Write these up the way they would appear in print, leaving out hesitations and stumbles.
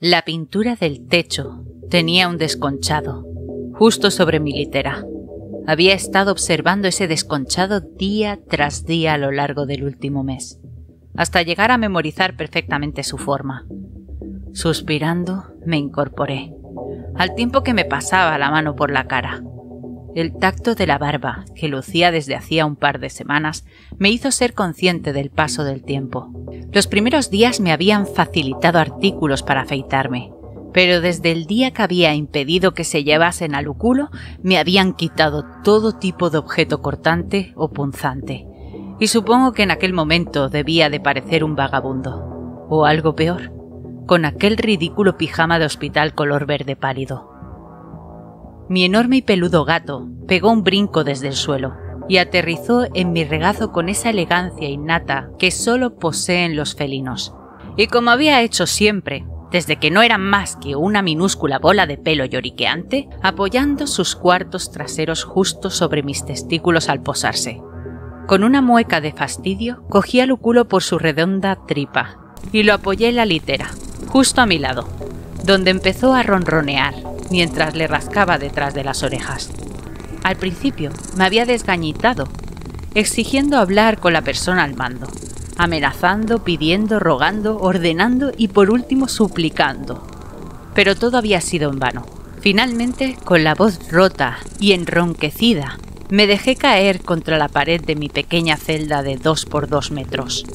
La pintura del techo tenía un desconchado, justo sobre mi litera. Había estado observando ese desconchado día tras día a lo largo del último mes, hasta llegar a memorizar perfectamente su forma. Suspirando, me incorporé, al tiempo que me pasaba la mano por la cara. El tacto de la barba, que lucía desde hacía un par de semanas, me hizo ser consciente del paso del tiempo. Los primeros días me habían facilitado artículos para afeitarme, pero desde el día que había impedido que se llevasen al culo, me habían quitado todo tipo de objeto cortante o punzante. Y supongo que en aquel momento debía de parecer un vagabundo, o algo peor, con aquel ridículo pijama de hospital color verde pálido. Mi enorme y peludo gato pegó un brinco desde el suelo y aterrizó en mi regazo con esa elegancia innata que solo poseen los felinos. Y como había hecho siempre, desde que no eran más que una minúscula bola de pelo lloriqueante, apoyando sus cuartos traseros justo sobre mis testículos al posarse. Con una mueca de fastidio, cogí al culo por su redonda tripa y lo apoyé en la litera, justo a mi lado, donde empezó a ronronear mientras le rascaba detrás de las orejas. Al principio me había desgañitado, exigiendo hablar con la persona al mando, amenazando, pidiendo, rogando, ordenando y por último suplicando. Pero todo había sido en vano. Finalmente, con la voz rota y enronquecida, me dejé caer contra la pared de mi pequeña celda de 2 por 2 metros.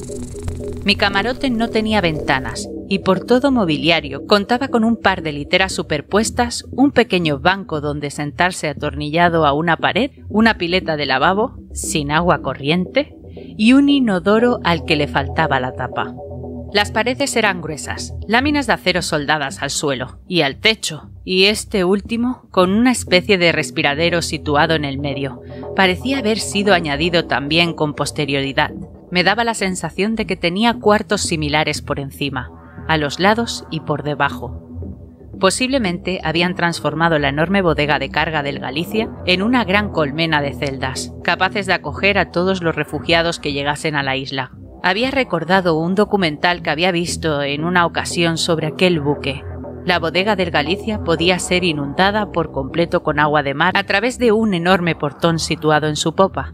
Mi camarote no tenía ventanas y por todo mobiliario contaba con un par de literas superpuestas, un pequeño banco donde sentarse atornillado a una pared, una pileta de lavabo, sin agua corriente, y un inodoro al que le faltaba la tapa. Las paredes eran gruesas, láminas de acero soldadas al suelo y al techo, y este último con una especie de respiradero situado en el medio. Parecía haber sido añadido también con posterioridad. Me daba la sensación de que tenía cuartos similares por encima, a los lados y por debajo. Posiblemente habían transformado la enorme bodega de carga del Galicia en una gran colmena de celdas, capaces de acoger a todos los refugiados que llegasen a la isla. Había recordado un documental que había visto en una ocasión sobre aquel buque. La bodega del Galicia podía ser inundada por completo con agua de mar a través de un enorme portón situado en su popa,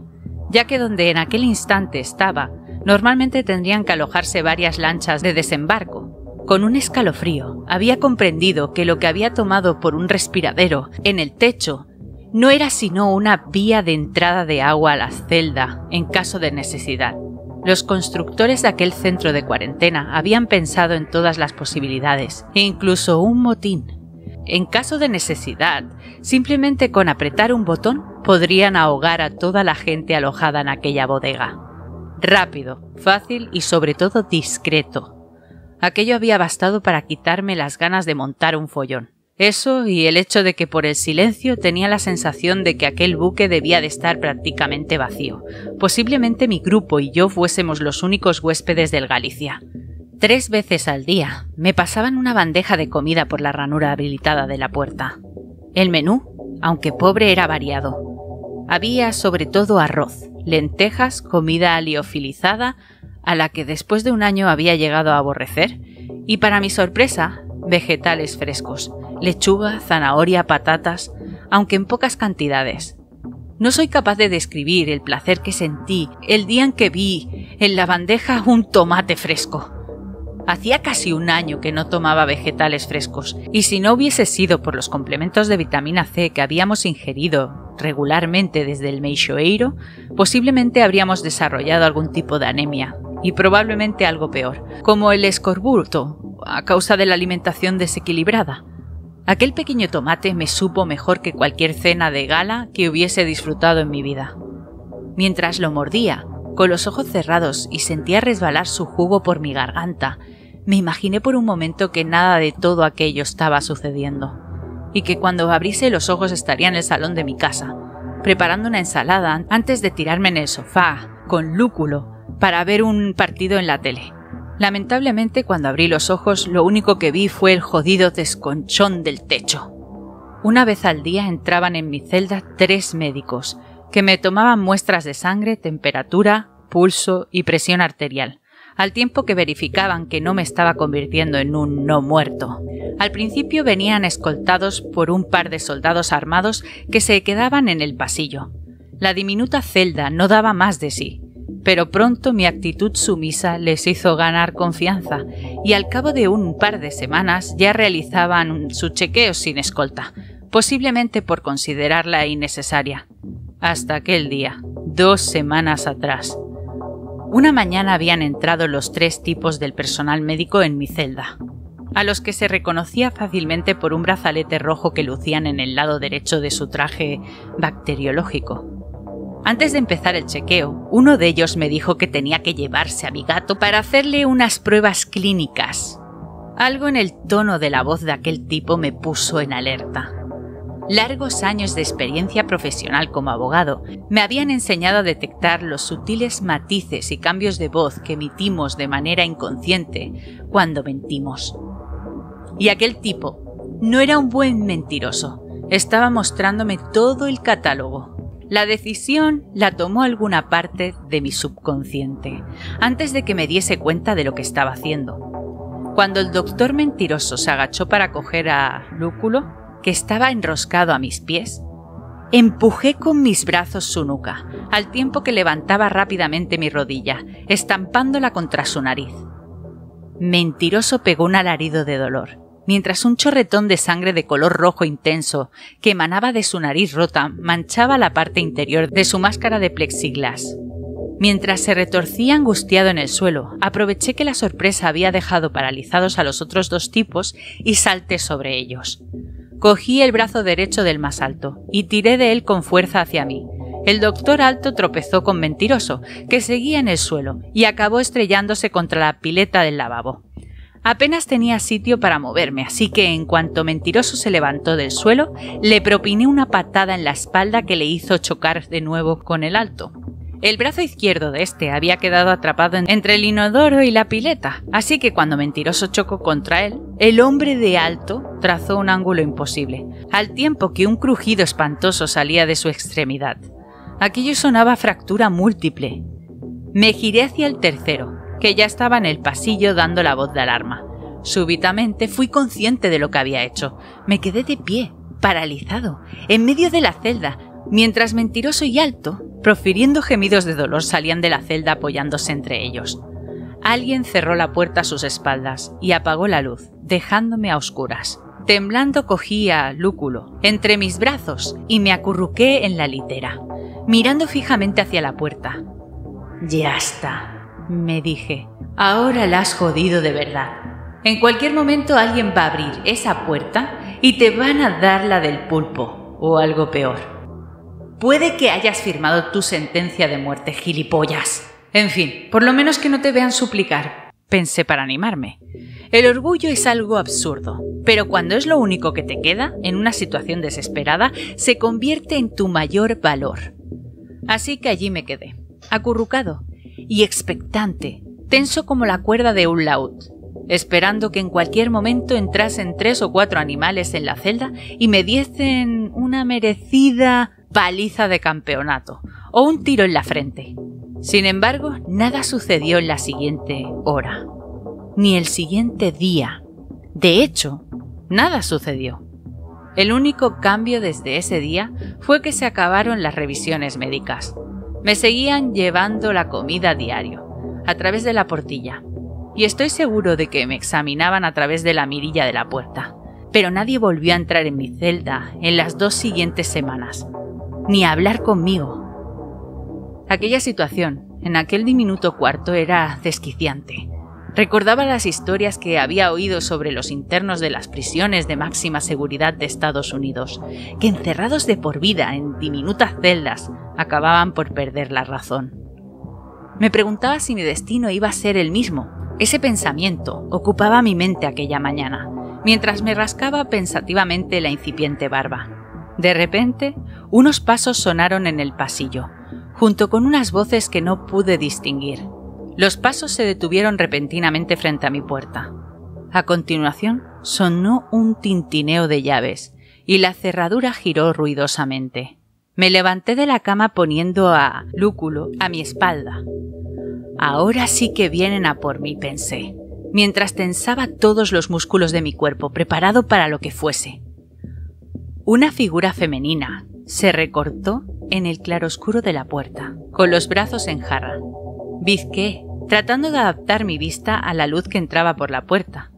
ya que donde en aquel instante estaba, normalmente tendrían que alojarse varias lanchas de desembarco. Con un escalofrío, había comprendido que lo que había tomado por un respiradero en el techo no era sino una vía de entrada de agua a la celda en caso de necesidad. Los constructores de aquel centro de cuarentena habían pensado en todas las posibilidades, e incluso un motín. En caso de necesidad, simplemente con apretar un botón podrían ahogar a toda la gente alojada en aquella bodega. Rápido, fácil y sobre todo discreto. Aquello había bastado para quitarme las ganas de montar un follón. Eso y el hecho de que por el silencio tenía la sensación de que aquel buque debía de estar prácticamente vacío. Posiblemente mi grupo y yo fuésemos los únicos huéspedes del Galicia. 3 veces al día me pasaban una bandeja de comida por la ranura habilitada de la puerta. El menú, aunque pobre, era variado. Había sobre todo arroz, lentejas, comida liofilizada, a la que después de un año había llegado a aborrecer, y para mi sorpresa, vegetales frescos, lechuga, zanahoria, patatas, aunque en pocas cantidades. No soy capaz de describir el placer que sentí el día en que vi en la bandeja un tomate fresco. Hacía casi un año que no tomaba vegetales frescos, y si no hubiese sido por los complementos de vitamina C que habíamos ingerido regularmente desde el Meixoeiro, posiblemente habríamos desarrollado algún tipo de anemia, y probablemente algo peor, como el escorbuto, a causa de la alimentación desequilibrada. Aquel pequeño tomate me supo mejor que cualquier cena de gala que hubiese disfrutado en mi vida. Mientras lo mordía, con los ojos cerrados y sentía resbalar su jugo por mi garganta, me imaginé por un momento que nada de todo aquello estaba sucediendo, y que cuando abriese los ojos estaría en el salón de mi casa, preparando una ensalada antes de tirarme en el sofá, con lúculo, para ver un partido en la tele. Lamentablemente, cuando abrí los ojos, lo único que vi fue el jodido desconchón del techo. Una vez al día entraban en mi celda 3 médicos, que me tomaban muestras de sangre, temperatura, pulso y presión arterial, al tiempo que verificaban que no me estaba convirtiendo en un no muerto. Al principio venían escoltados por un par de soldados armados que se quedaban en el pasillo. La diminuta celda no daba más de sí, pero pronto mi actitud sumisa les hizo ganar confianza y al cabo de un par de semanas ya realizaban su chequeo sin escolta, posiblemente por considerarla innecesaria. Hasta aquel día, 2 semanas atrás. Una mañana habían entrado los 3 tipos del personal médico en mi celda, a los que se reconocía fácilmente por un brazalete rojo que lucían en el lado derecho de su traje bacteriológico. Antes de empezar el chequeo, uno de ellos me dijo que tenía que llevarse a mi gato para hacerle unas pruebas clínicas. Algo en el tono de la voz de aquel tipo me puso en alerta. Largos años de experiencia profesional como abogado me habían enseñado a detectar los sutiles matices y cambios de voz que emitimos de manera inconsciente cuando mentimos. Y aquel tipo no era un buen mentiroso, estaba mostrándome todo el catálogo. La decisión la tomó alguna parte de mi subconsciente, antes de que me diese cuenta de lo que estaba haciendo. Cuando el doctor mentiroso se agachó para coger a Lúculo, que estaba enroscado a mis pies, empujé con mis brazos su nuca, al tiempo que levantaba rápidamente mi rodilla, estampándola contra su nariz. Mentiroso pegó un alarido de dolor, mientras un chorretón de sangre de color rojo intenso que emanaba de su nariz rota manchaba la parte interior de su máscara de plexiglas. Mientras se retorcía angustiado en el suelo, aproveché que la sorpresa había dejado paralizados a los otros 2 tipos y salté sobre ellos. Cogí el brazo derecho del más alto y tiré de él con fuerza hacia mí. El doctor alto tropezó con Mentiroso, que seguía en el suelo, y acabó estrellándose contra la pileta del lavabo. Apenas tenía sitio para moverme, así que en cuanto Mentiroso se levantó del suelo, le propiné una patada en la espalda que le hizo chocar de nuevo con el alto. El brazo izquierdo de este había quedado atrapado entre el inodoro y la pileta, así que cuando Mentiroso chocó contra él, el hombre de alto trazó un ángulo imposible, al tiempo que un crujido espantoso salía de su extremidad. Aquello sonaba fractura múltiple. Me giré hacia el tercero, que ya estaba en el pasillo dando la voz de alarma. Súbitamente fui consciente de lo que había hecho. Me quedé de pie, paralizado, en medio de la celda, mientras Mentiroso y Alto, profiriendo gemidos de dolor, salían de la celda apoyándose entre ellos. Alguien cerró la puerta a sus espaldas y apagó la luz, dejándome a oscuras. Temblando cogí a Lúculo entre mis brazos y me acurruqué en la litera, mirando fijamente hacia la puerta. «Ya está», me dije. «Ahora la has jodido de verdad. En cualquier momento alguien va a abrir esa puerta y te van a dar la del pulpo, o algo peor. Puede que hayas firmado tu sentencia de muerte, gilipollas. En fin, por lo menos que no te vean suplicar», pensé para animarme. El orgullo es algo absurdo, pero cuando es lo único que te queda, en una situación desesperada, se convierte en tu mayor valor. Así que allí me quedé, acurrucado y expectante, tenso como la cuerda de un laúd, esperando que en cualquier momento entrasen 3 o 4 animales en la celda y me diesen una merecida paliza de campeonato o un tiro en la frente. Sin embargo, nada sucedió en la siguiente hora, ni el siguiente día. De hecho, nada sucedió. El único cambio desde ese día fue que se acabaron las revisiones médicas. Me seguían llevando la comida a diario, a través de la portilla, y estoy seguro de que me examinaban a través de la mirilla de la puerta, pero nadie volvió a entrar en mi celda en las 2 siguientes semanas, ni a hablar conmigo. Aquella situación, en aquel diminuto cuarto, era desquiciante. Recordaba las historias que había oído sobre los internos de las prisiones de máxima seguridad de Estados Unidos, que encerrados de por vida en diminutas celdas, acababan por perder la razón. Me preguntaba si mi destino iba a ser el mismo. Ese pensamiento ocupaba mi mente aquella mañana, mientras me rascaba pensativamente la incipiente barba. De repente, unos pasos sonaron en el pasillo, junto con unas voces que no pude distinguir. Los pasos se detuvieron repentinamente frente a mi puerta. A continuación, sonó un tintineo de llaves y la cerradura giró ruidosamente. Me levanté de la cama poniendo a Lúculo a mi espalda. Ahora sí que vienen a por mí, pensé, mientras tensaba todos los músculos de mi cuerpo, preparado para lo que fuese. Una figura femenina se recortó en el claroscuro de la puerta, con los brazos en jarra. Bizqué, tratando de adaptar mi vista a la luz que entraba por la puerta.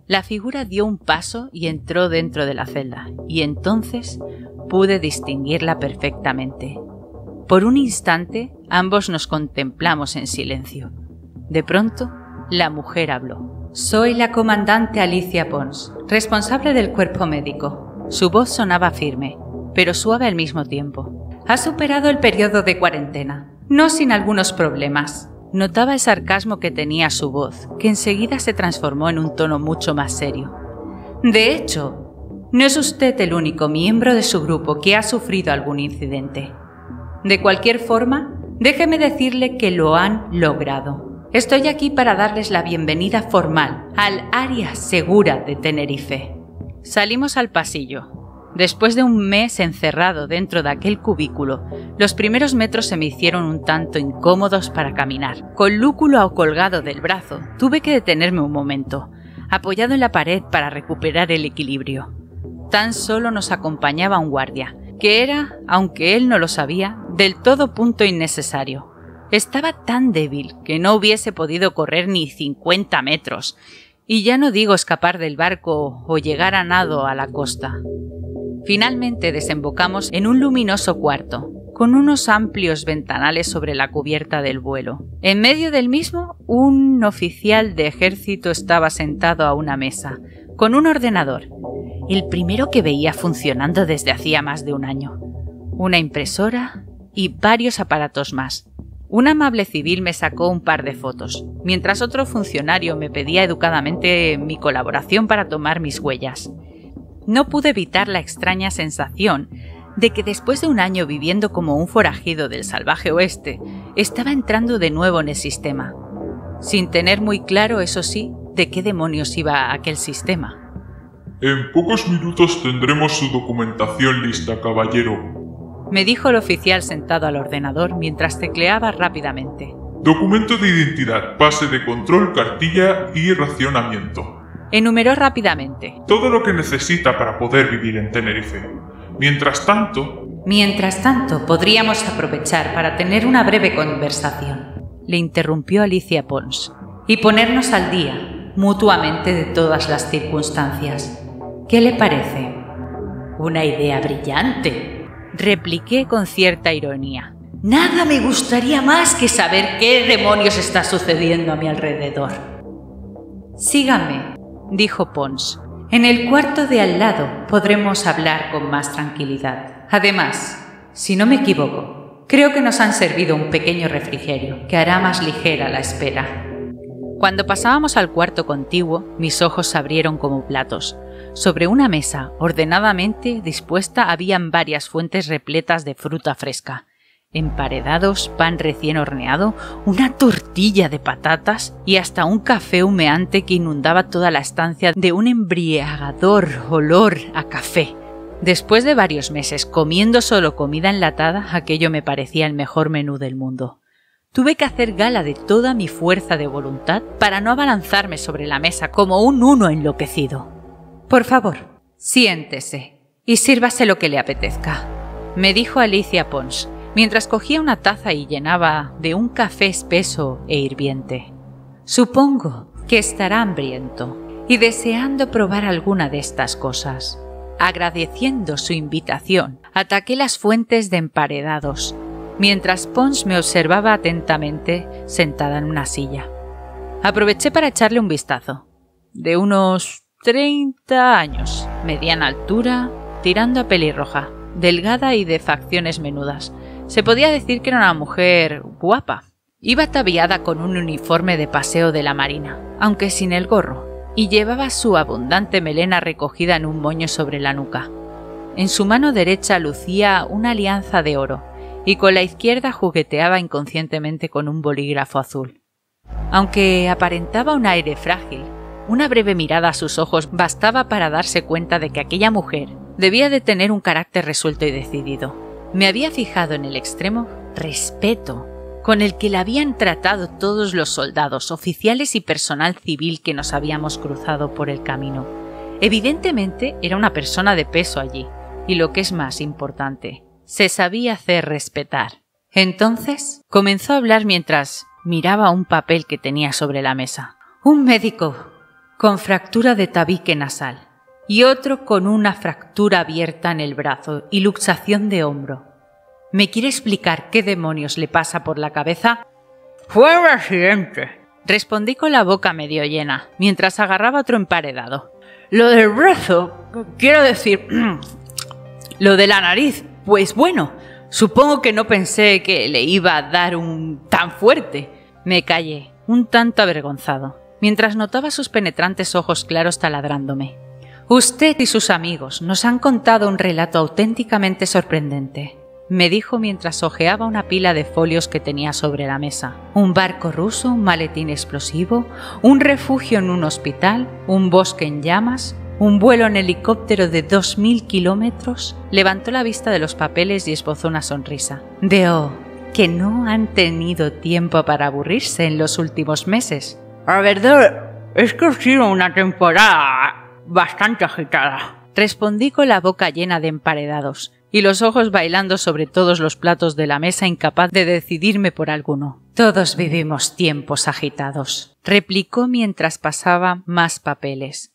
La figura dio un paso y entró dentro de la celda, y entonces pude distinguirla perfectamente. Por un instante, ambos nos contemplamos en silencio. De pronto, la mujer habló. «Soy la comandante Alicia Pons, responsable del cuerpo médico». Su voz sonaba firme, pero suave al mismo tiempo. «Ha superado el periodo de cuarentena, no sin algunos problemas». Notaba el sarcasmo que tenía su voz, que enseguida se transformó en un tono mucho más serio. «De hecho, no es usted el único miembro de su grupo que ha sufrido algún incidente. De cualquier forma, déjeme decirle que lo han logrado. Estoy aquí para darles la bienvenida formal al área segura de Tenerife». Salimos al pasillo. Después de un mes encerrado dentro de aquel cubículo, los primeros metros se me hicieron un tanto incómodos para caminar. Con lúculo colgado del brazo, tuve que detenerme un momento, apoyado en la pared para recuperar el equilibrio. Tan solo nos acompañaba un guardia, que era, aunque él no lo sabía, del todo punto innecesario. Estaba tan débil que no hubiese podido correr ni 50 metros, y ya no digo escapar del barco o llegar a nado a la costa. Finalmente desembocamos en un luminoso cuarto, con unos amplios ventanales sobre la cubierta del vuelo. En medio del mismo, un oficial de ejército estaba sentado a una mesa, con un ordenador, el primero que veía funcionando desde hacía más de un año, una impresora y varios aparatos más. Un amable civil me sacó un par de fotos, mientras otro funcionario me pedía educadamente mi colaboración para tomar mis huellas. No pude evitar la extraña sensación de que después de un año viviendo como un forajido del salvaje oeste, estaba entrando de nuevo en el sistema, sin tener muy claro, eso sí, de qué demonios iba aquel sistema. En pocos minutos tendremos su documentación lista, caballero, me dijo el oficial sentado al ordenador mientras tecleaba rápidamente. Documento de identidad, pase de control, cartilla y racionamiento. Enumeró rápidamente. Todo lo que necesita para poder vivir en Tenerife. Mientras tanto, podríamos aprovechar para tener una breve conversación, le interrumpió Alicia Pons, y ponernos al día, mutuamente, de todas las circunstancias. ¿Qué le parece? Una idea brillante, repliqué con cierta ironía. Nada me gustaría más que saber qué demonios está sucediendo a mi alrededor. Sígame, dijo Pons. En el cuarto de al lado podremos hablar con más tranquilidad. Además, si no me equivoco, creo que nos han servido un pequeño refrigerio que hará más ligera la espera. Cuando pasábamos al cuarto contiguo, mis ojos se abrieron como platos. Sobre una mesa, ordenadamente dispuesta, habían varias fuentes repletas de fruta fresca, emparedados, pan recién horneado, una tortilla de patatas y hasta un café humeante que inundaba toda la estancia de un embriagador olor a café. Después de varios meses comiendo solo comida enlatada, aquello me parecía el mejor menú del mundo. Tuve que hacer gala de toda mi fuerza de voluntad para no abalanzarme sobre la mesa como un uno enloquecido. «Por favor, siéntese y sírvase lo que le apetezca», me dijo Alicia Pons, mientras cogía una taza y llenaba de un café espeso e hirviente. «Supongo que estará hambriento y deseando probar alguna de estas cosas». Agradeciendo su invitación, ataqué las fuentes de emparedados, mientras Pons me observaba atentamente sentada en una silla. Aproveché para echarle un vistazo. De unos 30 años, mediana altura, tirando a pelirroja, delgada y de facciones menudas. Se podía decir que era una mujer guapa. Iba ataviada con un uniforme de paseo de la marina, aunque sin el gorro, y llevaba su abundante melena recogida en un moño sobre la nuca. En su mano derecha lucía una alianza de oro, y con la izquierda jugueteaba inconscientemente con un bolígrafo azul. Aunque aparentaba un aire frágil, una breve mirada a sus ojos bastaba para darse cuenta de que aquella mujer debía de tener un carácter resuelto y decidido. Me había fijado en el extremo respeto con el que la habían tratado todos los soldados, oficiales y personal civil que nos habíamos cruzado por el camino. Evidentemente era una persona de peso allí, y lo que es más importante, se sabía hacer respetar. Entonces comenzó a hablar mientras miraba un papel que tenía sobre la mesa. Un médico con fractura de tabique nasal y otro con una fractura abierta en el brazo y luxación de hombro. ¿Me quiere explicar qué demonios le pasa por la cabeza? Fue un accidente, respondí con la boca medio llena, mientras agarraba otro emparedado. Lo del brazo, quiero decir, lo de la nariz, pues bueno, supongo que no pensé que le iba a dar un tan fuerte. Me callé, un tanto avergonzado, mientras notaba sus penetrantes ojos claros taladrándome. Usted y sus amigos nos han contado un relato auténticamente sorprendente, me dijo mientras hojeaba una pila de folios que tenía sobre la mesa. Un barco ruso, un maletín explosivo, un refugio en un hospital, un bosque en llamas, un vuelo en helicóptero de 2000 kilómetros. Levantó la vista de los papeles y esbozó una sonrisa. Veo que no han tenido tiempo para aburrirse en los últimos meses. La verdad es que ha sido una temporada bastante agitada, respondí con la boca llena de emparedados y los ojos bailando sobre todos los platos de la mesa, incapaz de decidirme por alguno. Todos vivimos tiempos agitados, replicó mientras pasaba más papeles.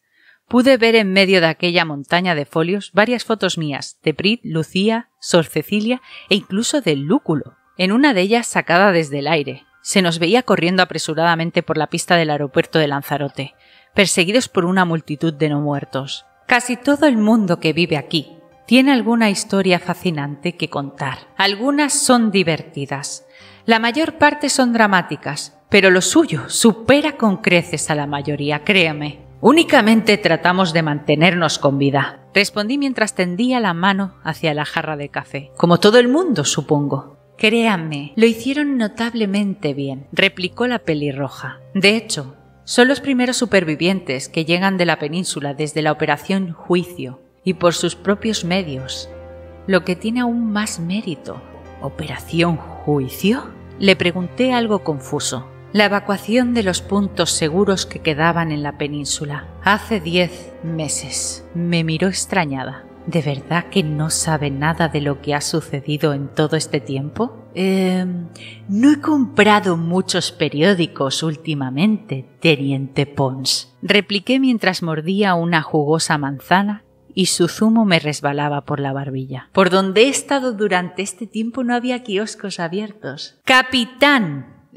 Pude ver en medio de aquella montaña de folios varias fotos mías, de Brit, Lucía, Sor Cecilia e incluso del Lúculo. En una de ellas sacada desde el aire. Se nos veía corriendo apresuradamente por la pista del aeropuerto de Lanzarote, perseguidos por una multitud de no muertos. Casi todo el mundo que vive aquí tiene alguna historia fascinante que contar. Algunas son divertidas. La mayor parte son dramáticas, pero lo suyo supera con creces a la mayoría, créame. Únicamente tratamos de mantenernos con vida, respondí mientras tendía la mano hacia la jarra de café. Como todo el mundo, supongo. Créanme, lo hicieron notablemente bien, replicó la pelirroja. De hecho, son los primeros supervivientes que llegan de la península desde la Operación Juicio y por sus propios medios, lo que tiene aún más mérito. ¿Operación Juicio?, le pregunté algo confuso. La evacuación de los puntos seguros que quedaban en la península. Hace 10 meses. Me miró extrañada. ¿De verdad que no sabe nada de lo que ha sucedido en todo este tiempo? No he comprado muchos periódicos últimamente, teniente Pons, repliqué mientras mordía una jugosa manzana y su zumo me resbalaba por la barbilla. Por donde he estado durante este tiempo no había kioscos abiertos. ¡Capitán!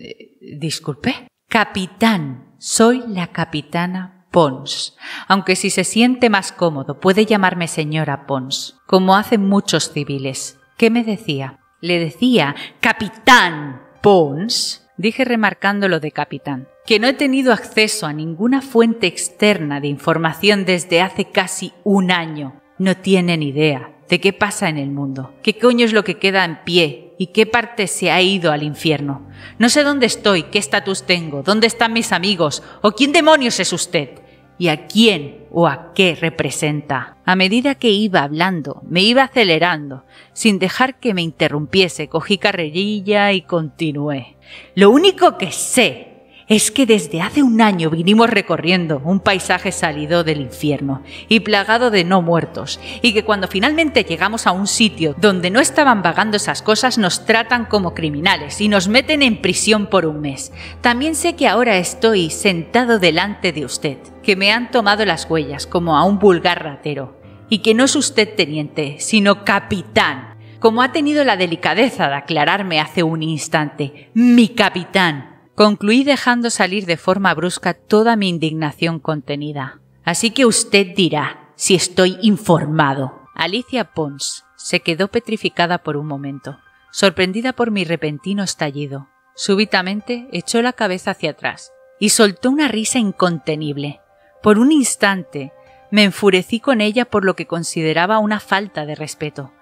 Disculpe. Capitán. Soy la capitana Pons. Aunque si se siente más cómodo puede llamarme señora Pons, como hacen muchos civiles. ¿Qué me decía? Le decía «Capitán Pons», dije remarcando lo de capitán, que no he tenido acceso a ninguna fuente externa de información desde hace casi un año. No tienen idea de qué pasa en el mundo, qué coño es lo que queda en pie y qué parte se ha ido al infierno. No sé dónde estoy, qué estatus tengo, dónde están mis amigos o quién demonios es usted y a quién o a qué representa. A medida que iba hablando, me iba acelerando. Sin dejar que me interrumpiese, cogí carrerilla y continué. Lo único que sé es que desde hace un año vinimos recorriendo un paisaje salido del infierno y plagado de no muertos, y que cuando finalmente llegamos a un sitio donde no estaban vagando esas cosas nos tratan como criminales y nos meten en prisión por un mes. También sé que ahora estoy sentado delante de usted, que me han tomado las huellas como a un vulgar ratero, y que no es usted teniente, sino capitán, como ha tenido la delicadeza de aclararme hace un instante, mi capitán. Concluí dejando salir de forma brusca toda mi indignación contenida. Así que usted dirá si estoy informado. Alicia Pons se quedó petrificada por un momento, sorprendida por mi repentino estallido. Súbitamente echó la cabeza hacia atrás y soltó una risa incontenible. Por un instante me enfurecí con ella por lo que consideraba una falta de respeto.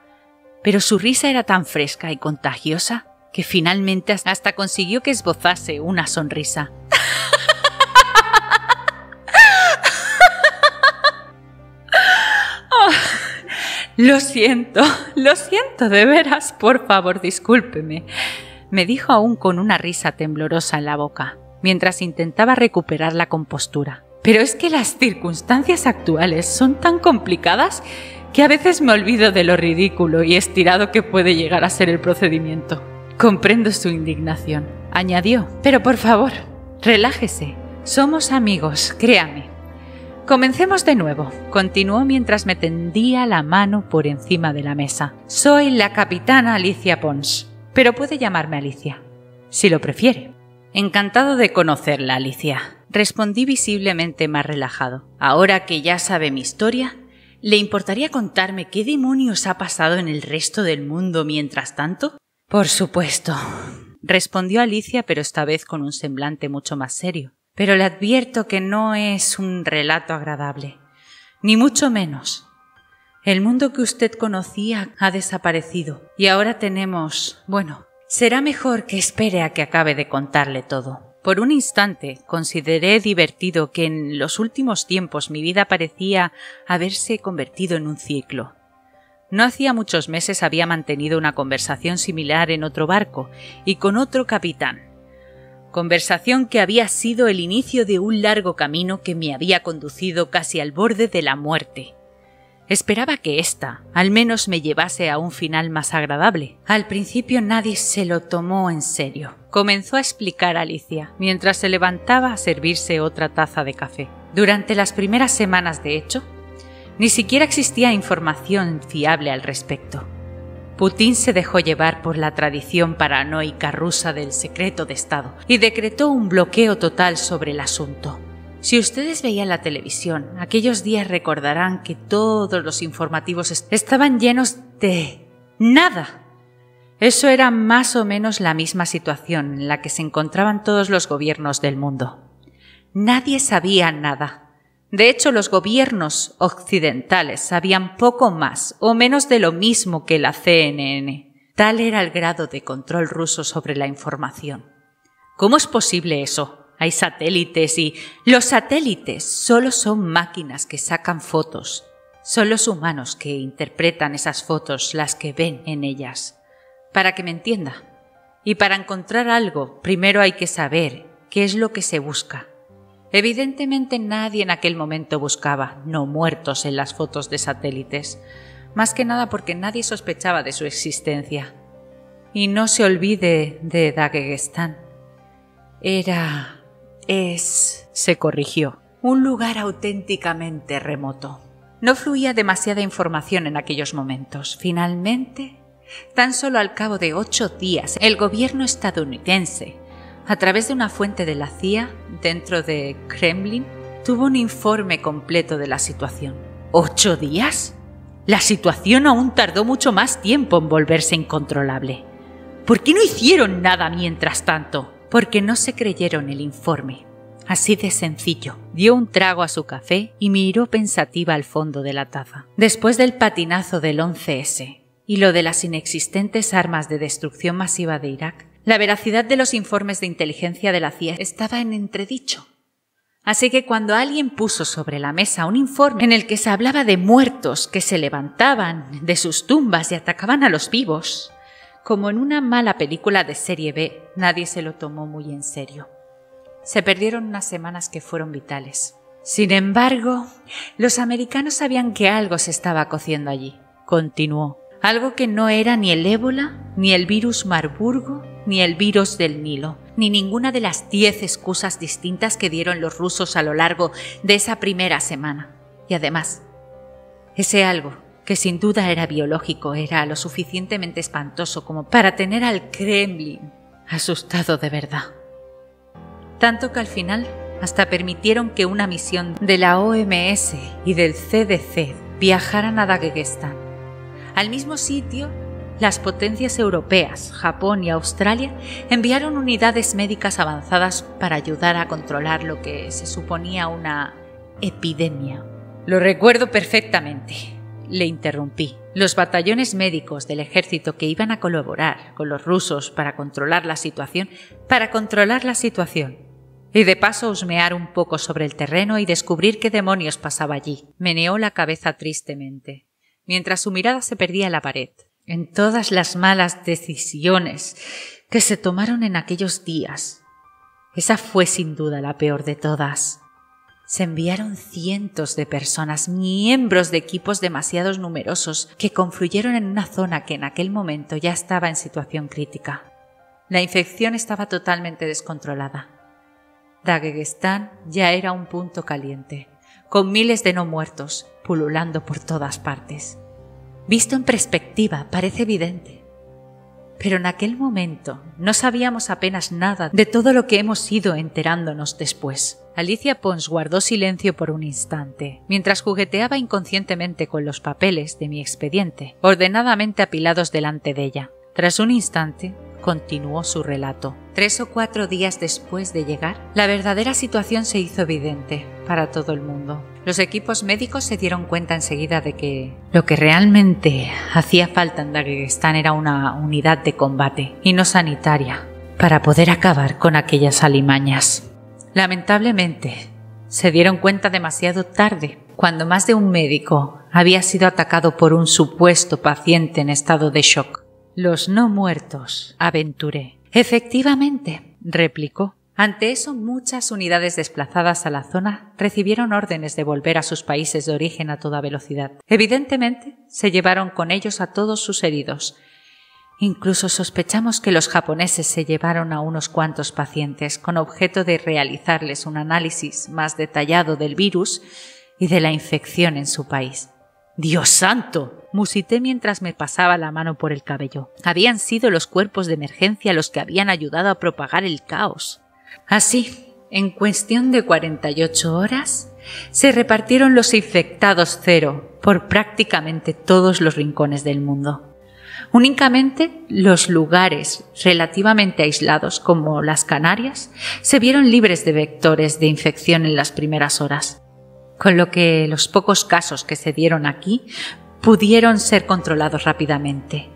Pero su risa era tan fresca y contagiosa que finalmente hasta consiguió que esbozase una sonrisa. Oh, lo siento de veras, por favor, discúlpeme. me dijo aún con una risa temblorosa en la boca, mientras intentaba recuperar la compostura. Pero es que las circunstancias actuales son tan complicadas que a veces me olvido de lo ridículo y estirado que puede llegar a ser el procedimiento. Comprendo su indignación, añadió, pero por favor, relájese. Somos amigos, créame. Comencemos de nuevo, continuó mientras me tendía la mano por encima de la mesa. Soy la capitana Alicia Pons, pero puede llamarme Alicia, si lo prefiere. Encantado de conocerla, Alicia, respondí visiblemente más relajado. Ahora que ya sabe mi historia, ¿le importaría contarme qué demonios ha pasado en el resto del mundo mientras tanto? Por supuesto, respondió Alicia, pero esta vez con un semblante mucho más serio. Pero le advierto que no es un relato agradable, ni mucho menos. El mundo que usted conocía ha desaparecido y ahora tenemos... Bueno, será mejor que espere a que acabe de contarle todo. Por un instante consideré divertido que en los últimos tiempos mi vida parecía haberse convertido en un ciclo. No hacía muchos meses había mantenido una conversación similar en otro barco y con otro capitán. Conversación que había sido el inicio de un largo camino que me había conducido casi al borde de la muerte. Esperaba que ésta, al menos, me llevase a un final más agradable. Al principio nadie se lo tomó en serio. Comenzó a explicar Alicia, mientras se levantaba a servirse otra taza de café. Durante las primeras semanas, de hecho, ni siquiera existía información fiable al respecto. Putin se dejó llevar por la tradición paranoica rusa del secreto de Estado y decretó un bloqueo total sobre el asunto. Si ustedes veían la televisión, aquellos días recordarán que todos los informativos estaban llenos de nada. Eso era más o menos la misma situación en la que se encontraban todos los gobiernos del mundo. Nadie sabía nada. De hecho, los gobiernos occidentales sabían poco más o menos de lo mismo que la CNN. Tal era el grado de control ruso sobre la información. ¿Cómo es posible eso? Hay satélites y... Los satélites solo son máquinas que sacan fotos. Son los humanos que interpretan esas fotos las que ven en ellas. Para que me entienda. Y para encontrar algo, primero hay que saber qué es lo que se busca. Evidentemente nadie en aquel momento buscaba no muertos en las fotos de satélites, más que nada porque nadie sospechaba de su existencia. Y no se olvide de Daguestán. Se corrigió, un lugar auténticamente remoto. No fluía demasiada información en aquellos momentos. Finalmente, tan solo al cabo de 8 días, el gobierno estadounidense, a través de una fuente de la CIA dentro de Kremlin, tuvo un informe completo de la situación. ¿8 días? La situación aún tardó mucho más tiempo en volverse incontrolable. ¿Por qué no hicieron nada mientras tanto? Porque no se creyeron el informe. Así de sencillo. Dio un trago a su café y miró pensativa al fondo de la taza. Después del patinazo del 11S y lo de las inexistentes armas de destrucción masiva de Irak, la veracidad de los informes de inteligencia de la CIA estaba en entredicho. Así que cuando alguien puso sobre la mesa un informe en el que se hablaba de muertos que se levantaban de sus tumbas y atacaban a los vivos, como en una mala película de serie B, nadie se lo tomó muy en serio. Se perdieron unas semanas que fueron vitales. Sin embargo, los americanos sabían que algo se estaba cociendo allí. Continuó. Algo que no era ni el ébola, ni el virus Marburgo, ni el virus del Nilo, ni ninguna de las 10 excusas distintas que dieron los rusos a lo largo de esa primera semana. Y además, ese algo, que sin duda era biológico, era lo suficientemente espantoso como para tener al Kremlin asustado de verdad. Tanto que al final hasta permitieron que una misión de la OMS y del CDC viajaran a Daguestán. Al mismo sitio, las potencias europeas, Japón y Australia, enviaron unidades médicas avanzadas para ayudar a controlar lo que se suponía una epidemia. Lo recuerdo perfectamente, le interrumpí. Los batallones médicos del ejército que iban a colaborar con los rusos para controlar la situación, y de paso husmear un poco sobre el terreno y descubrir qué demonios pasaba allí. Meneó la cabeza tristemente, mientras su mirada se perdía en la pared. En todas las malas decisiones que se tomaron en aquellos días. Esa fue sin duda la peor de todas. Se enviaron cientos de personas, miembros de equipos demasiado numerosos, que confluyeron en una zona que en aquel momento ya estaba en situación crítica. La infección estaba totalmente descontrolada. Daguestán ya era un punto caliente, con miles de no muertos pululando por todas partes. Visto en perspectiva, parece evidente. Pero en aquel momento no sabíamos apenas nada de todo lo que hemos ido enterándonos después. Alicia Pons guardó silencio por un instante, mientras jugueteaba inconscientemente con los papeles de mi expediente, ordenadamente apilados delante de ella. Tras un instante, continuó su relato. 3 o 4 días después de llegar, la verdadera situación se hizo evidente para todo el mundo. Los equipos médicos se dieron cuenta enseguida de que lo que realmente hacía falta en Daguestán era una unidad de combate y no sanitaria para poder acabar con aquellas alimañas. Lamentablemente, se dieron cuenta demasiado tarde, cuando más de un médico había sido atacado por un supuesto paciente en estado de shock. Los no muertos, aventuré. Efectivamente, replicó. Ante eso, muchas unidades desplazadas a la zona recibieron órdenes de volver a sus países de origen a toda velocidad. Evidentemente, se llevaron con ellos a todos sus heridos. Incluso sospechamos que los japoneses se llevaron a unos cuantos pacientes con objeto de realizarles un análisis más detallado del virus y de la infección en su país. ¡Dios santo!, musité mientras me pasaba la mano por el cabello. Habían sido los cuerpos de emergencia los que habían ayudado a propagar el caos. Así, en cuestión de 48 horas, se repartieron los infectados cero por prácticamente todos los rincones del mundo. Únicamente los lugares relativamente aislados, como las Canarias, se vieron libres de vectores de infección en las primeras horas, con lo que los pocos casos que se dieron aquí pudieron ser controlados rápidamente,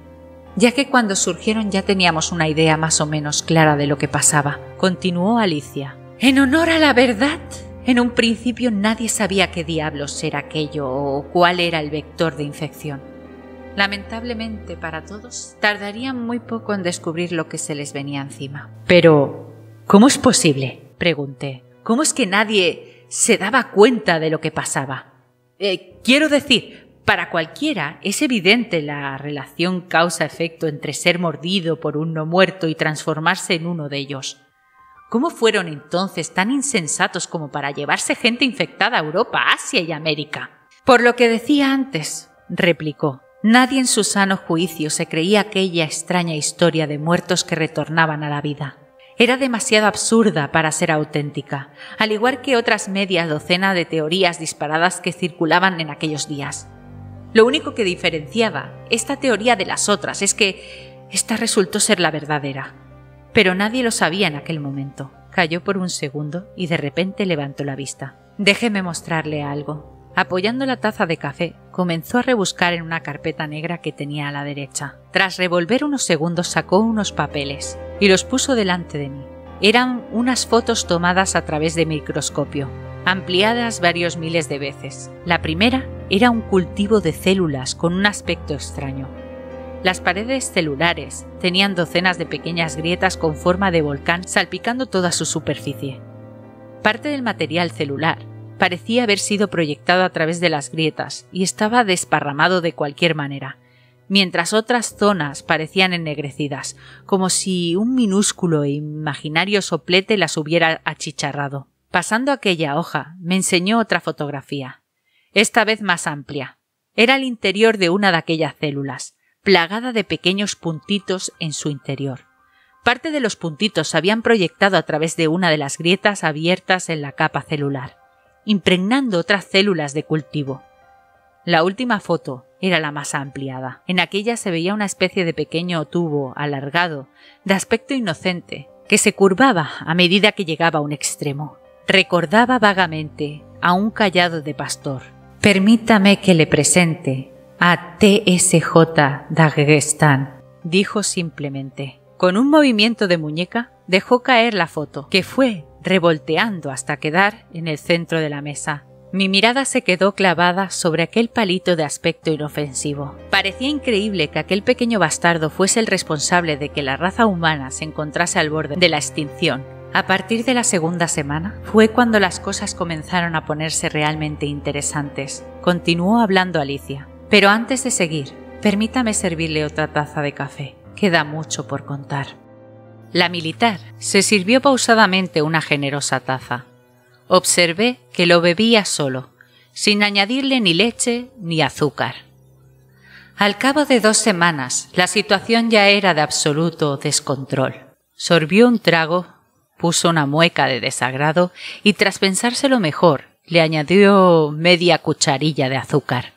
ya que cuando surgieron ya teníamos una idea más o menos clara de lo que pasaba. Continuó Alicia. En honor a la verdad, en un principio nadie sabía qué diablos era aquello o cuál era el vector de infección. Lamentablemente para todos, tardarían muy poco en descubrir lo que se les venía encima. Pero, ¿cómo es posible?, pregunté. ¿Cómo es que nadie se daba cuenta de lo que pasaba? Quiero decir, para cualquiera es evidente la relación causa-efecto entre ser mordido por un no muerto y transformarse en uno de ellos. ¿Cómo fueron entonces tan insensatos como para llevarse gente infectada a Europa, Asia y América? Por lo que decía antes, replicó, nadie en su sano juicio se creía aquella extraña historia de muertos que retornaban a la vida. Era demasiado absurda para ser auténtica, al igual que otras media docena de teorías disparadas que circulaban en aquellos días. Lo único que diferenciaba esta teoría de las otras es que esta resultó ser la verdadera. Pero nadie lo sabía en aquel momento. Calló por un segundo y de repente levantó la vista. Déjeme mostrarle algo. Apoyando la taza de café, comenzó a rebuscar en una carpeta negra que tenía a la derecha. Tras revolver unos segundos sacó unos papeles y los puso delante de mí. Eran unas fotos tomadas a través de microscopio, ampliadas varios miles de veces. La primera era un cultivo de células con un aspecto extraño. Las paredes celulares tenían docenas de pequeñas grietas con forma de volcán salpicando toda su superficie. Parte del material celular parecía haber sido proyectado a través de las grietas y estaba desparramado de cualquier manera, mientras otras zonas parecían ennegrecidas, como si un minúsculo e imaginario soplete las hubiera achicharrado. Pasando aquella hoja, me enseñó otra fotografía, esta vez más amplia. Era el interior de una de aquellas células, plagada de pequeños puntitos en su interior. Parte de los puntitos se habían proyectado a través de una de las grietas abiertas en la capa celular, impregnando otras células de cultivo. La última foto era la más ampliada. En aquella se veía una especie de pequeño tubo alargado, de aspecto inocente, que se curvaba a medida que llegaba a un extremo. Recordaba vagamente a un cayado de pastor. Permítame que le presente a TSJ Daguestán, dijo simplemente. Con un movimiento de muñeca dejó caer la foto, que fue revolteando hasta quedar en el centro de la mesa. Mi mirada se quedó clavada sobre aquel palito de aspecto inofensivo. Parecía increíble que aquel pequeño bastardo fuese el responsable de que la raza humana se encontrase al borde de la extinción. A partir de la segunda semana fue cuando las cosas comenzaron a ponerse realmente interesantes. Continuó hablando Alicia. Pero antes de seguir, permítame servirle otra taza de café. Queda mucho por contar. La militar se sirvió pausadamente una generosa taza. Observé que lo bebía solo, sin añadirle ni leche ni azúcar. Al cabo de 2 semanas, la situación ya era de absoluto descontrol. Sorbió un trago, puso una mueca de desagrado y, tras pensárselo mejor, le añadió media cucharilla de azúcar.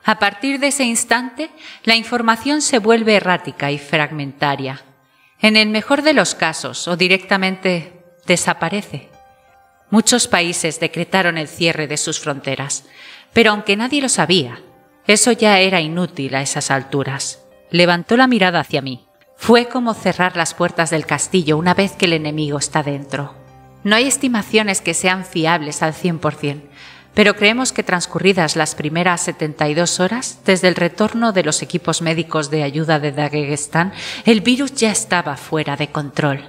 A partir de ese instante, la información se vuelve errática y fragmentaria. En el mejor de los casos, o directamente desaparece. Muchos países decretaron el cierre de sus fronteras, pero aunque nadie lo sabía, eso ya era inútil a esas alturas. Levantó la mirada hacia mí. Fue como cerrar las puertas del castillo una vez que el enemigo está dentro. No hay estimaciones que sean fiables al 100%, pero creemos que transcurridas las primeras 72 horas, desde el retorno de los equipos médicos de ayuda de Daguestán, el virus ya estaba fuera de control.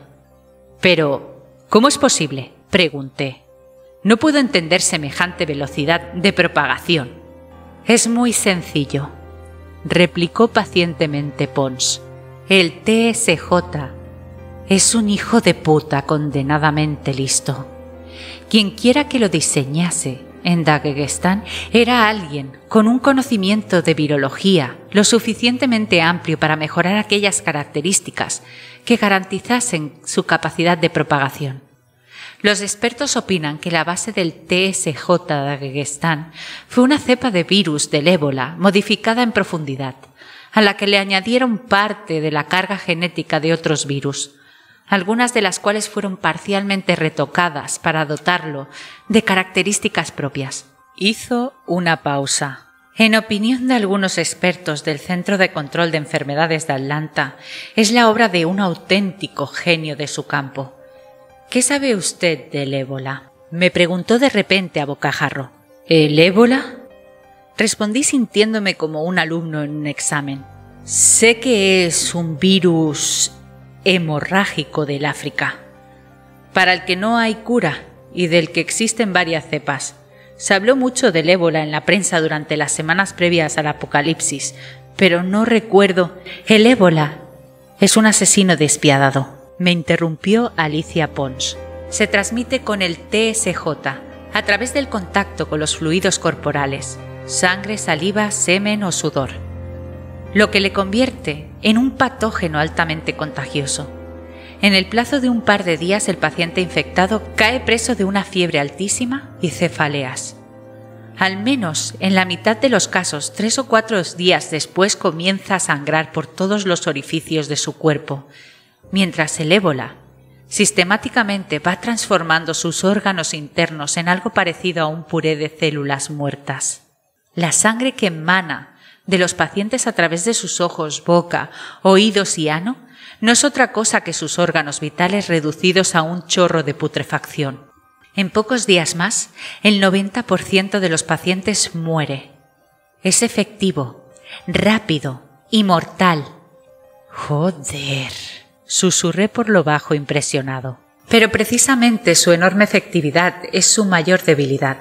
Pero, ¿cómo es posible?, pregunté. No puedo entender semejante velocidad de propagación. Es muy sencillo, replicó pacientemente Pons. El TSJ es un hijo de puta condenadamente listo. Quienquiera que lo diseñase en Daguestán era alguien con un conocimiento de virología lo suficientemente amplio para mejorar aquellas características que garantizasen su capacidad de propagación. Los expertos opinan que la base del TSJ Daguestán fue una cepa de virus del ébola modificada en profundidad, a la que le añadieron parte de la carga genética de otros virus, algunas de las cuales fueron parcialmente retocadas para dotarlo de características propias. Hizo una pausa. En opinión de algunos expertos del Centro de Control de Enfermedades de Atlanta, es la obra de un auténtico genio de su campo. ¿Qué sabe usted del ébola?, me preguntó de repente a bocajarro. ¿El ébola?, respondí sintiéndome como un alumno en un examen. Sé que es un virus hemorrágico del África, para el que no hay cura y del que existen varias cepas. Se habló mucho del ébola en la prensa durante las semanas previas al apocalipsis, pero no recuerdo. El ébola es un asesino despiadado, me interrumpió Alicia Pons. Se transmite con el TSJ a través del contacto con los fluidos corporales, sangre, saliva, semen o sudor, lo que le convierte en un patógeno altamente contagioso. En el plazo de un par de días el paciente infectado cae preso de una fiebre altísima y cefaleas. Al menos en la mitad de los casos, 3 o 4 días después comienza a sangrar por todos los orificios de su cuerpo, mientras el ébola sistemáticamente va transformando sus órganos internos en algo parecido a un puré de células muertas. La sangre que emana de los pacientes a través de sus ojos, boca, oídos y ano no es otra cosa que sus órganos vitales reducidos a un chorro de putrefacción. En pocos días más, el 90% de los pacientes muere. Es efectivo, rápido y mortal. ¡Joder!, susurré por lo bajo impresionado. Pero precisamente su enorme efectividad es su mayor debilidad,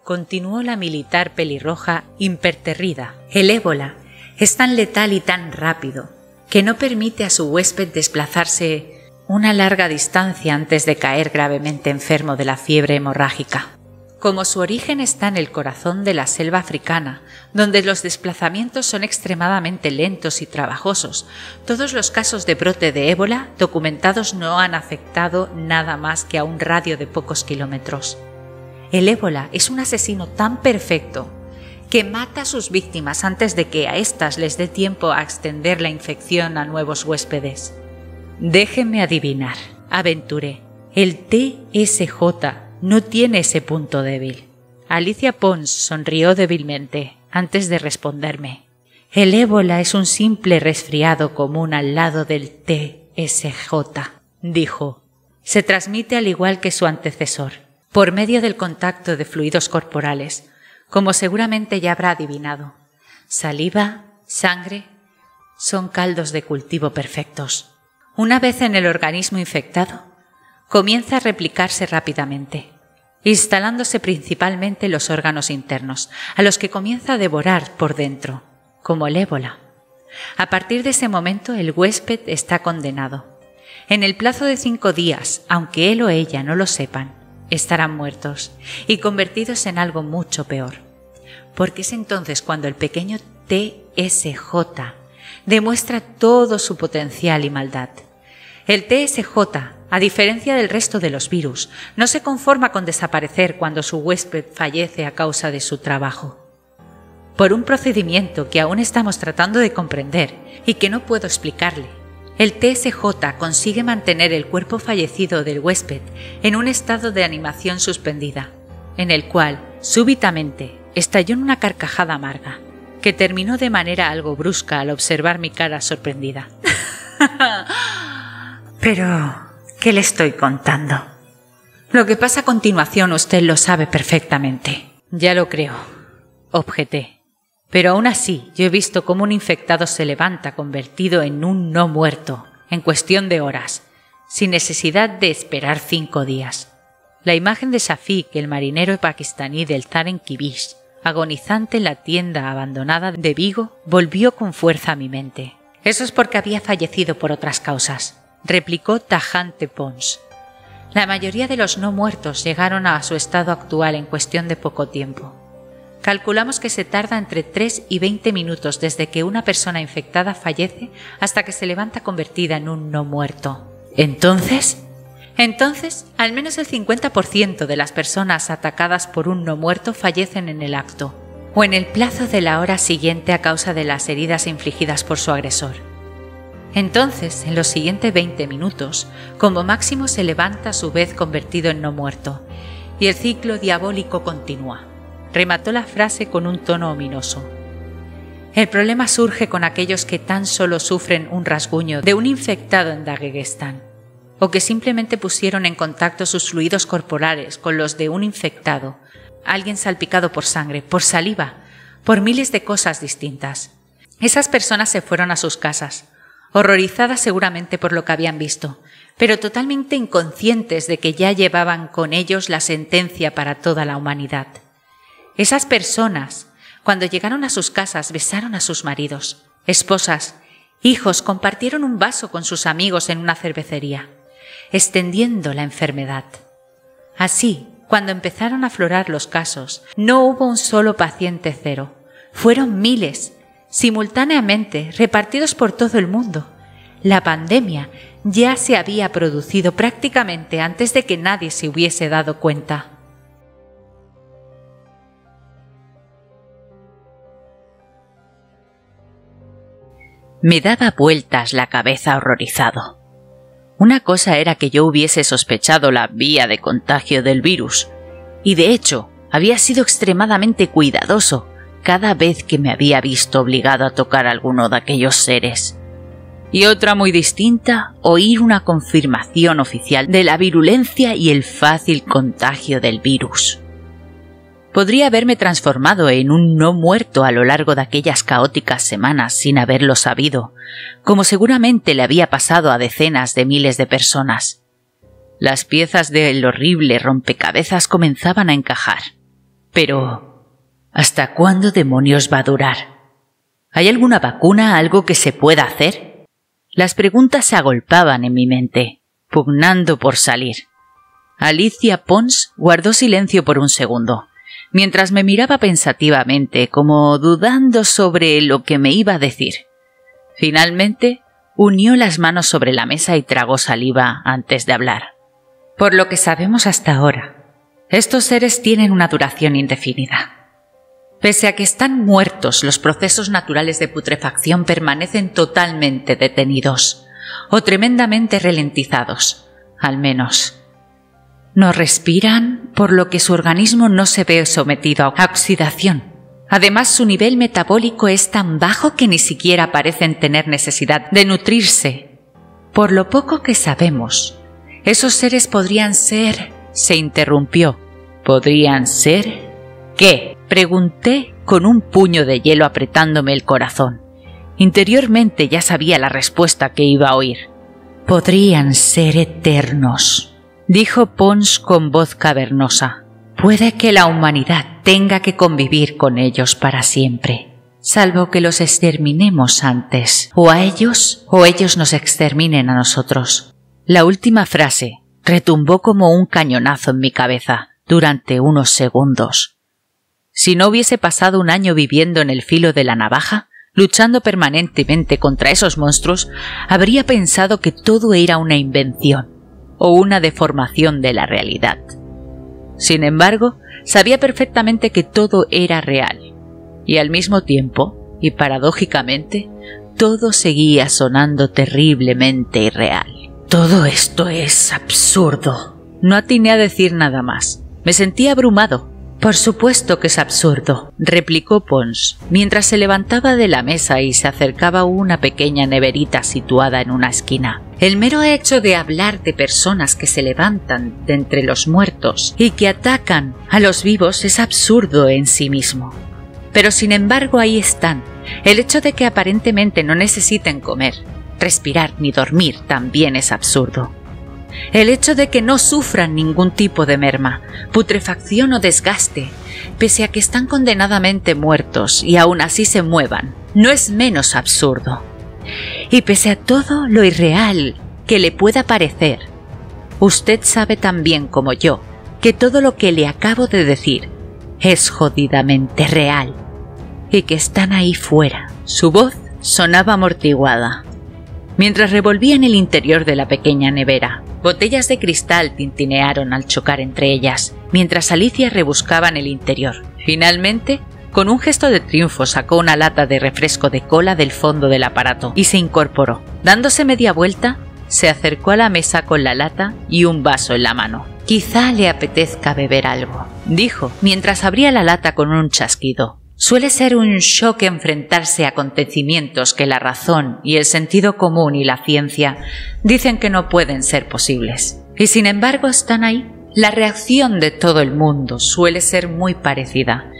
continuó la militar pelirroja imperterrida. El ébola es tan letal y tan rápido que no permite a su huésped desplazarse una larga distancia antes de caer gravemente enfermo de la fiebre hemorrágica. Como su origen está en el corazón de la selva africana, donde los desplazamientos son extremadamente lentos y trabajosos, todos los casos de brote de ébola documentados no han afectado nada más que a un radio de pocos kilómetros. El ébola es un asesino tan perfecto que mata a sus víctimas antes de que a éstas les dé tiempo a extender la infección a nuevos huéspedes. Déjenme adivinar, aventuré. El TSJ no tiene ese punto débil. Alicia Pons sonrió débilmente antes de responderme. El ébola es un simple resfriado común al lado del TSJ, dijo. Se transmite al igual que su antecesor. por medio del contacto de fluidos corporales, como seguramente ya habrá adivinado. Saliva, sangre, son caldos de cultivo perfectos. Una vez en el organismo infectado, comienza a replicarse rápidamente, instalándose principalmente en los órganos internos, a los que comienza a devorar por dentro, como el ébola. A partir de ese momento el huésped está condenado. En el plazo de 5 días, aunque él o ella no lo sepan, estarán muertos y convertidos en algo mucho peor. Porque es entonces cuando el pequeño TSJ demuestra todo su potencial y maldad. El TSJ, a diferencia del resto de los virus, no se conforma con desaparecer cuando su huésped fallece a causa de su trabajo. Por un procedimiento que aún estamos tratando de comprender y que no puedo explicarle, el TSJ consigue mantener el cuerpo fallecido del huésped en un estado de animación suspendida, en el cual, súbitamente, estalló en una carcajada amarga, que terminó de manera algo brusca al observar mi cara sorprendida. Pero, ¿qué le estoy contando? Lo que pasa a continuación usted lo sabe perfectamente. Ya lo creo, objeté. Pero aún así, yo he visto cómo un infectado se levanta convertido en un no muerto, en cuestión de horas, sin necesidad de esperar 5 días. La imagen de Shafiq, el marinero pakistaní del Zaren Kibish, agonizante en la tienda abandonada de Vigo, volvió con fuerza a mi mente. Eso es porque había fallecido por otras causas, replicó tajante Pons. La mayoría de los no muertos llegaron a su estado actual en cuestión de poco tiempo. Calculamos que se tarda entre 3 y 20 minutos desde que una persona infectada fallece hasta que se levanta convertida en un no muerto. Entonces, al menos el 50% de las personas atacadas por un no muerto fallecen en el acto, o en el plazo de la hora siguiente a causa de las heridas infligidas por su agresor. Entonces, en los siguientes 20 minutos, como máximo se levanta a su vez convertido en no muerto, y el ciclo diabólico continúa. Remató la frase con un tono ominoso. El problema surge con aquellos que tan solo sufren un rasguño de un infectado en Daguestán, o que simplemente pusieron en contacto sus fluidos corporales con los de un infectado, alguien salpicado por sangre, por saliva, por miles de cosas distintas. Esas personas se fueron a sus casas, horrorizadas seguramente por lo que habían visto, pero totalmente inconscientes de que ya llevaban con ellos la sentencia para toda la humanidad. Esas personas, cuando llegaron a sus casas, besaron a sus maridos, esposas, hijos, compartieron un vaso con sus amigos en una cervecería, extendiendo la enfermedad. Así, cuando empezaron a aflorar los casos, no hubo un solo paciente cero, fueron miles, simultáneamente, repartidos por todo el mundo. La pandemia ya se había producido prácticamente antes de que nadie se hubiese dado cuenta. Me daba vueltas la cabeza horrorizado. Una cosa era que yo hubiese sospechado la vía de contagio del virus, y de hecho había sido extremadamente cuidadoso cada vez que me había visto obligado a tocar alguno de aquellos seres. Y otra muy distinta, oír una confirmación oficial de la virulencia y el fácil contagio del virus. Podría haberme transformado en un no muerto a lo largo de aquellas caóticas semanas sin haberlo sabido, como seguramente le había pasado a decenas de miles de personas. Las piezas del horrible rompecabezas comenzaban a encajar. Pero, ¿hasta cuándo demonios va a durar? ¿Hay alguna vacuna, algo que se pueda hacer? Las preguntas se agolpaban en mi mente, pugnando por salir. Alicia Pons guardó silencio por un segundo, mientras me miraba pensativamente, como dudando sobre lo que me iba a decir. Finalmente, unió las manos sobre la mesa y tragó saliva antes de hablar. Por lo que sabemos hasta ahora, estos seres tienen una duración indefinida. Pese a que están muertos, los procesos naturales de putrefacción permanecen totalmente detenidos, o tremendamente ralentizados, al menos. No respiran, por lo que su organismo no se ve sometido a oxidación. Además, su nivel metabólico es tan bajo que ni siquiera parecen tener necesidad de nutrirse. Por lo poco que sabemos, esos seres podrían ser... Se interrumpió, ¿Podrían ser? ¿Qué? Pregunté con un puño de hielo apretándome el corazón. Interiormente ya sabía la respuesta que iba a oír. Podrían ser eternos, dijo Pons con voz cavernosa. Puede que la humanidad tenga que convivir con ellos para siempre, salvo que los exterminemos antes, o ellos nos exterminen a nosotros. La última frase retumbó como un cañonazo en mi cabeza durante unos segundos. Si no hubiese pasado un año viviendo en el filo de la navaja, luchando permanentemente contra esos monstruos, habría pensado que todo era una invención o una deformación de la realidad. Sin embargo, sabía perfectamente que todo era real, y al mismo tiempo, y paradójicamente, todo seguía sonando terriblemente irreal. Todo esto es absurdo. No atiné a decir nada más. Me sentía abrumado. Por supuesto que es absurdo, replicó Pons, mientras se levantaba de la mesa y se acercaba a una pequeña neverita situada en una esquina. El mero hecho de hablar de personas que se levantan de entre los muertos y que atacan a los vivos es absurdo en sí mismo. Pero sin embargo ahí están. El hecho de que aparentemente no necesiten comer, respirar ni dormir también es absurdo. El hecho de que no sufran ningún tipo de merma, putrefacción o desgaste, pese a que están condenadamente muertos y aún así se muevan, no es menos absurdo. Y pese a todo lo irreal que le pueda parecer, usted sabe tan bien como yo que todo lo que le acabo de decir es jodidamente real y que están ahí fuera. Su voz sonaba amortiguada. Mientras revolvía en el interior de la pequeña nevera, botellas de cristal tintinearon al chocar entre ellas, mientras Alicia rebuscaba en el interior. Finalmente, con un gesto de triunfo sacó una lata de refresco de cola del fondo del aparato y se incorporó. Dándose media vuelta, se acercó a la mesa con la lata y un vaso en la mano. «Quizá le apetezca beber algo», dijo, mientras abría la lata con un chasquido. Suele ser un shock enfrentarse a acontecimientos que la razón y el sentido común y la ciencia dicen que no pueden ser posibles. Y sin embargo están ahí. La reacción de todo el mundo suele ser muy parecida.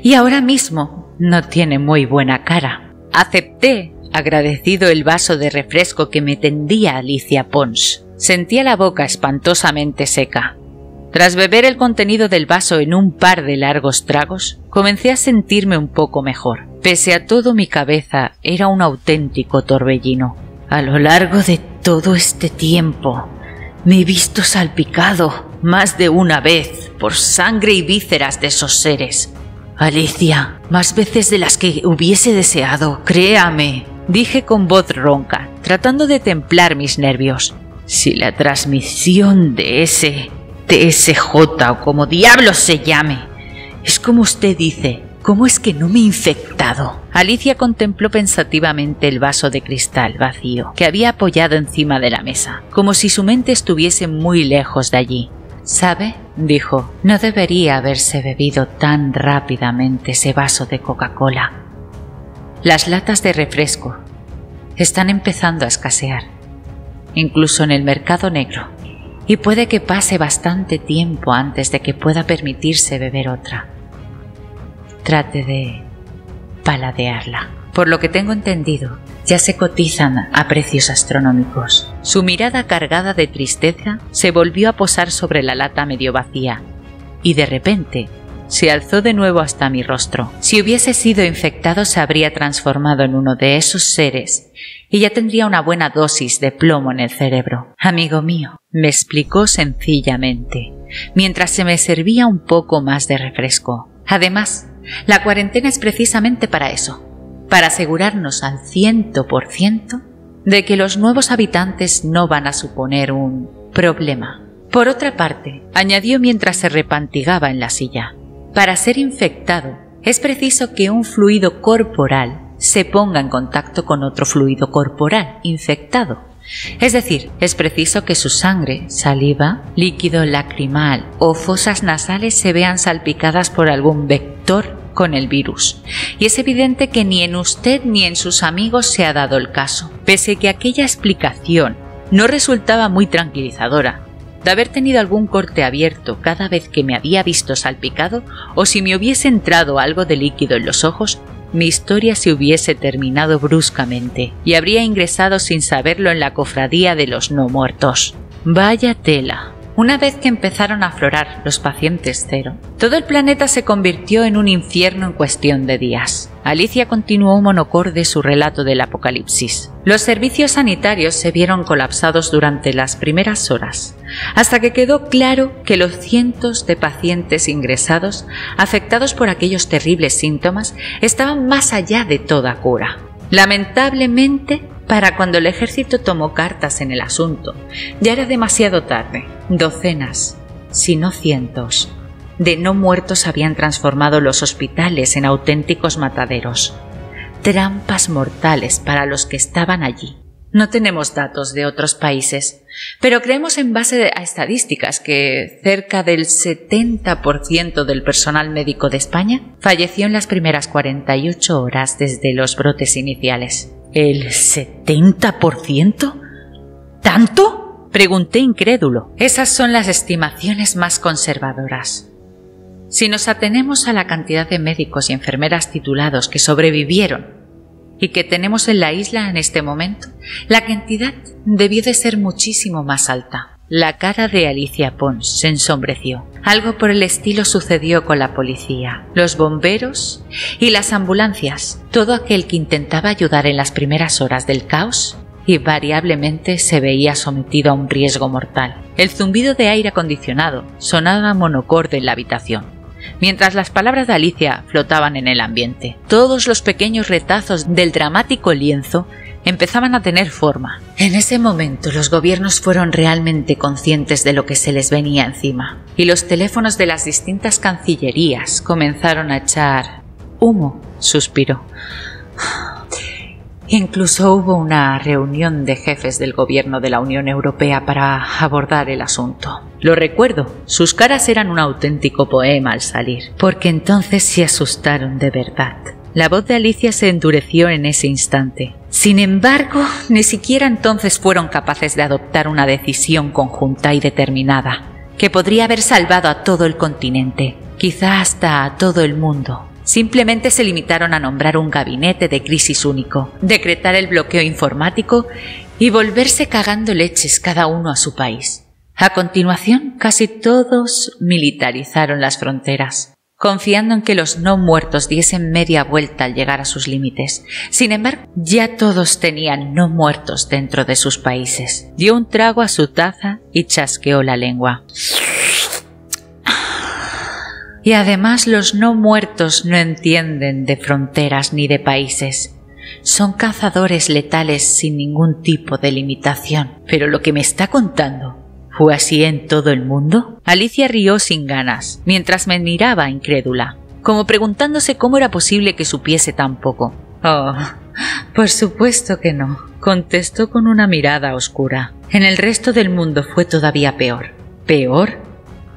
Y ahora mismo no tiene muy buena cara. Acepté, agradecido, el vaso de refresco que me tendía Alicia Pons. Sentía la boca espantosamente seca. Tras beber el contenido del vaso en un par de largos tragos, comencé a sentirme un poco mejor. Pese a todo, mi cabeza era un auténtico torbellino. A lo largo de todo este tiempo, me he visto salpicado más de una vez por sangre y vísceras de esos seres. Alicia, más veces de las que hubiese deseado, créame, dije con voz ronca, tratando de templar mis nervios. Si la transmisión de ese TSJ o como diablos se llame, es como usted dice, ¿cómo es que no me he infectado? Alicia contempló pensativamente el vaso de cristal vacío que había apoyado encima de la mesa, como si su mente estuviese muy lejos de allí. ¿Sabe?, dijo, no debería haberse bebido tan rápidamente ese vaso de Coca-Cola. Las latas de refresco están empezando a escasear, incluso en el mercado negro. Y puede que pase bastante tiempo antes de que pueda permitirse beber otra. Trate de paladearla. Por lo que tengo entendido, ya se cotizan a precios astronómicos. Su mirada cargada de tristeza se volvió a posar sobre la lata medio vacía, y de repente se alzó de nuevo hasta mi rostro. Si hubiese sido infectado, se habría transformado en uno de esos seres y ya tendría una buena dosis de plomo en el cerebro. Amigo mío, me explicó sencillamente, mientras se me servía un poco más de refresco. Además, la cuarentena es precisamente para eso, para asegurarnos al 100% de que los nuevos habitantes no van a suponer un problema. Por otra parte, añadió mientras se repantigaba en la silla, para ser infectado es preciso que un fluido corporal se ponga en contacto con otro fluido corporal infectado. Es decir, es preciso que su sangre, saliva, líquido lacrimal o fosas nasales se vean salpicadas por algún vector con el virus. Y es evidente que ni en usted ni en sus amigos se ha dado el caso. Pese a que aquella explicación no resultaba muy tranquilizadora, De haber tenido algún corte abierto cada vez que me había visto salpicado, o si me hubiese entrado algo de líquido en los ojos, mi historia se hubiese terminado bruscamente y habría ingresado sin saberlo en la cofradía de los no muertos. Vaya tela. Una vez que empezaron a aflorar los pacientes cero, todo el planeta se convirtió en un infierno en cuestión de días. Alicia continuó monocorde su relato del apocalipsis. Los servicios sanitarios se vieron colapsados durante las primeras horas, hasta que quedó claro que los cientos de pacientes ingresados, afectados por aquellos terribles síntomas, estaban más allá de toda cura. Lamentablemente, para cuando el ejército tomó cartas en el asunto, ya era demasiado tarde. Docenas, si no cientos, de no muertos habían transformado los hospitales en auténticos mataderos. Trampas mortales para los que estaban allí. No tenemos datos de otros países, pero creemos en base a estadísticas que cerca del 70% del personal médico de España falleció en las primeras 48 horas desde los brotes iniciales. ¿El 70%? ¿Tanto?, pregunté incrédulo. Esas son las estimaciones más conservadoras. Si nos atenemos a la cantidad de médicos y enfermeras titulados que sobrevivieron y que tenemos en la isla en este momento, la cantidad debió de ser muchísimo más alta. La cara de Alicia Pons se ensombreció. Algo por el estilo sucedió con la policía, los bomberos y las ambulancias. Todo aquel que intentaba ayudar en las primeras horas del caos invariablemente se veía sometido a un riesgo mortal. El zumbido de aire acondicionado sonaba monocorde en la habitación, mientras las palabras de Alicia flotaban en el ambiente. Todos los pequeños retazos del dramático lienzo empezaban a tener forma. En ese momento los gobiernos fueron realmente conscientes de lo que se les venía encima, y los teléfonos de las distintas cancillerías comenzaron a echar humo, suspiró. Incluso hubo una reunión de jefes del gobierno de la Unión Europea para abordar el asunto. Lo recuerdo, sus caras eran un auténtico poema al salir, porque entonces se asustaron de verdad. La voz de Alicia se endureció en ese instante. Sin embargo, ni siquiera entonces fueron capaces de adoptar una decisión conjunta y determinada, que podría haber salvado a todo el continente, quizá hasta a todo el mundo. Simplemente se limitaron a nombrar un gabinete de crisis único, decretar el bloqueo informático y volverse cagando leches cada uno a su país. A continuación, casi todos militarizaron las fronteras, confiando en que los no muertos diesen media vuelta al llegar a sus límites. Sin embargo, ya todos tenían no muertos dentro de sus países. Dio un trago a su taza y chasqueó la lengua. Y además los no muertos no entienden de fronteras ni de países. Son cazadores letales sin ningún tipo de limitación. Pero lo que me está contando, ¿fue así en todo el mundo? Alicia rió sin ganas, mientras me miraba incrédula, como preguntándose cómo era posible que supiese tan poco. Oh, por supuesto que no, contestó con una mirada oscura. En el resto del mundo fue todavía peor. ¿Peor?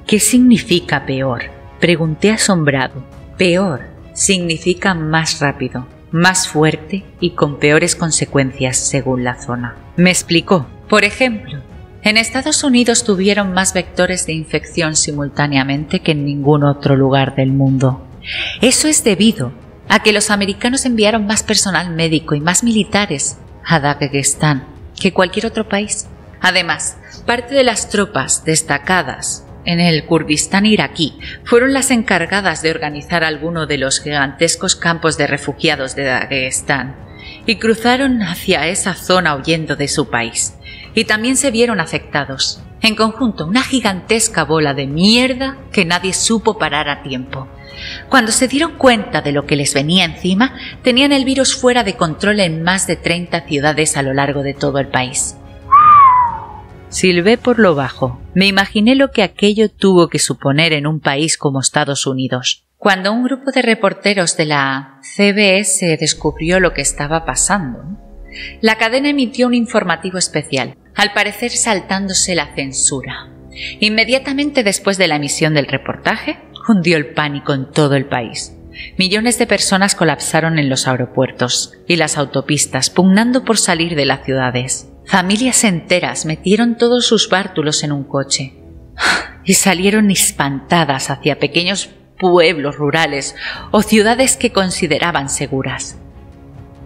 ¿Qué significa peor?, pregunté asombrado. Peor significa más rápido, más fuerte y con peores consecuencias según la zona. Me explicó. Por ejemplo, en Estados Unidos tuvieron más vectores de infección simultáneamente que en ningún otro lugar del mundo. Eso es debido a que los americanos enviaron más personal médico y más militares a Daguestán que cualquier otro país. Además, parte de las tropas destacadas en el Kurdistán iraquí fueron las encargadas de organizar alguno de los gigantescos campos de refugiados de Daguestán y cruzaron hacia esa zona huyendo de su país. Y también se vieron afectados. En conjunto, una gigantesca bola de mierda que nadie supo parar a tiempo. Cuando se dieron cuenta de lo que les venía encima, tenían el virus fuera de control en más de 30 ciudades a lo largo de todo el país. Silbé por lo bajo. Me imaginé lo que aquello tuvo que suponer en un país como Estados Unidos. Cuando un grupo de reporteros de la CBS descubrió lo que estaba pasando, la cadena emitió un informativo especial, al parecer saltándose la censura. Inmediatamente después de la emisión del reportaje, hundió el pánico en todo el país. Millones de personas colapsaron en los aeropuertos y las autopistas, pugnando por salir de las ciudades. Familias enteras metieron todos sus bártulos en un coche y salieron espantadas hacia pequeños pueblos rurales o ciudades que consideraban seguras.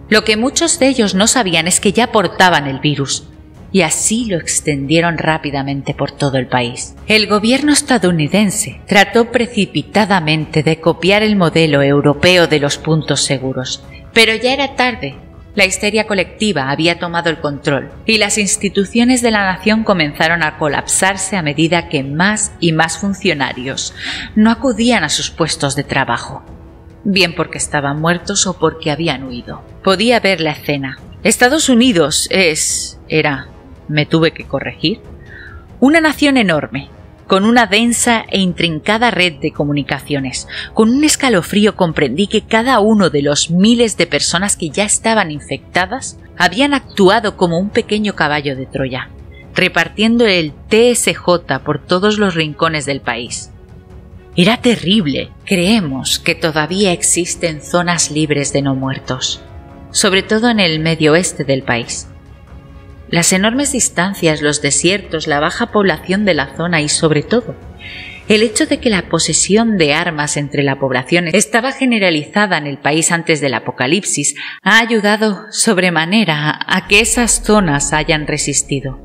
Lo que muchos de ellos no sabían es que ya portaban el virus, y así lo extendieron rápidamente por todo el país. El gobierno estadounidense trató precipitadamente de copiar el modelo europeo de los puntos seguros, pero ya era tarde. La histeria colectiva había tomado el control y las instituciones de la nación comenzaron a colapsarse a medida que más y más funcionarios no acudían a sus puestos de trabajo, bien porque estaban muertos o porque habían huido. Podía ver la escena. Estados Unidos me tuve que corregir, una nación enorme, con una densa e intrincada red de comunicaciones. Con un escalofrío comprendí que cada uno de los miles de personas que ya estaban infectadas habían actuado como un pequeño caballo de Troya, repartiendo el TSJ por todos los rincones del país. Era terrible. Creemos que todavía existen zonas libres de no muertos, sobre todo en el medio oeste del país. Las enormes distancias, los desiertos, la baja población de la zona y, sobre todo, el hecho de que la posesión de armas entre la población estaba generalizada en el país antes del apocalipsis ha ayudado sobremanera a que esas zonas hayan resistido.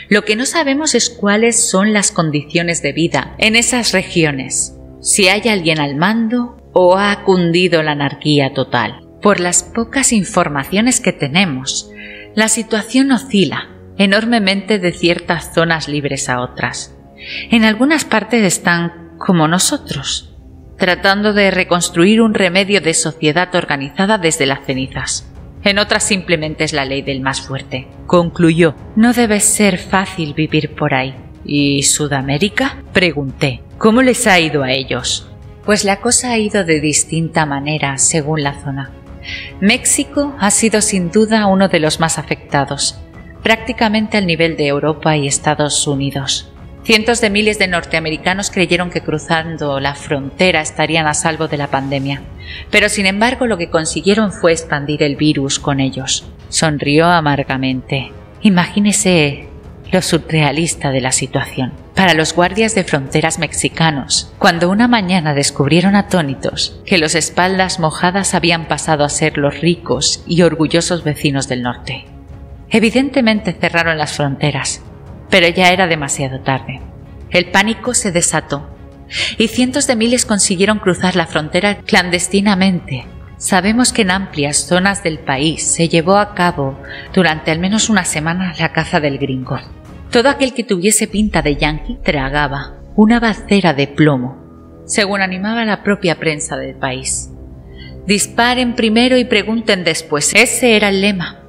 Lo que no sabemos es cuáles son las condiciones de vida en esas regiones, si hay alguien al mando o ha cundido la anarquía total. Por las pocas informaciones que tenemos, la situación oscila enormemente de ciertas zonas libres a otras. En algunas partes están como nosotros, tratando de reconstruir un remedio de sociedad organizada desde las cenizas. En otras simplemente es la ley del más fuerte. Concluyó. No debe ser fácil vivir por ahí. ¿Y Sudamérica? Pregunté. ¿Cómo les ha ido a ellos? Pues la cosa ha ido de distinta manera según la zona. México ha sido sin duda uno de los más afectados, prácticamente al nivel de Europa y Estados Unidos. Cientos de miles de norteamericanos creyeron que cruzando la frontera estarían a salvo de la pandemia, pero sin embargo lo que consiguieron fue expandir el virus con ellos. Sonrió amargamente. Imagínese lo surrealista de la situación. Para los guardias de fronteras mexicanos, cuando una mañana descubrieron atónitos que los espaldas mojadas habían pasado a ser los ricos y orgullosos vecinos del norte. Evidentemente cerraron las fronteras, pero ya era demasiado tarde. El pánico se desató y cientos de miles consiguieron cruzar la frontera clandestinamente. Sabemos que en amplias zonas del país se llevó a cabo durante al menos una semana la caza del gringo. Todo aquel que tuviese pinta de yanqui tragaba una bacera de plomo, según animaba la propia prensa del país. Disparen primero y pregunten después. Ese era el lema.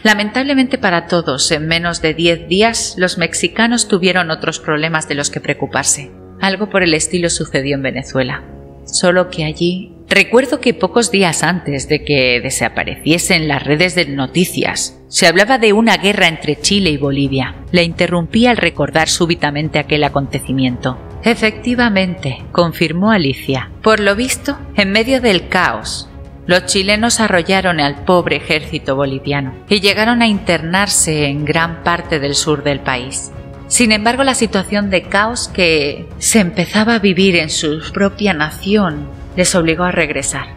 Lamentablemente para todos, en menos de 10 días, los mexicanos tuvieron otros problemas de los que preocuparse. Algo por el estilo sucedió en Venezuela. Solo que allí... Recuerdo que pocos días antes de que desapareciesen las redes de noticias, se hablaba de una guerra entre Chile y Bolivia. La interrumpí al recordar súbitamente aquel acontecimiento. Efectivamente, confirmó Alicia. Por lo visto, en medio del caos, los chilenos arrollaron al pobre ejército boliviano y llegaron a internarse en gran parte del sur del país. Sin embargo, la situación de caos que se empezaba a vivir en su propia nación les obligó a regresar.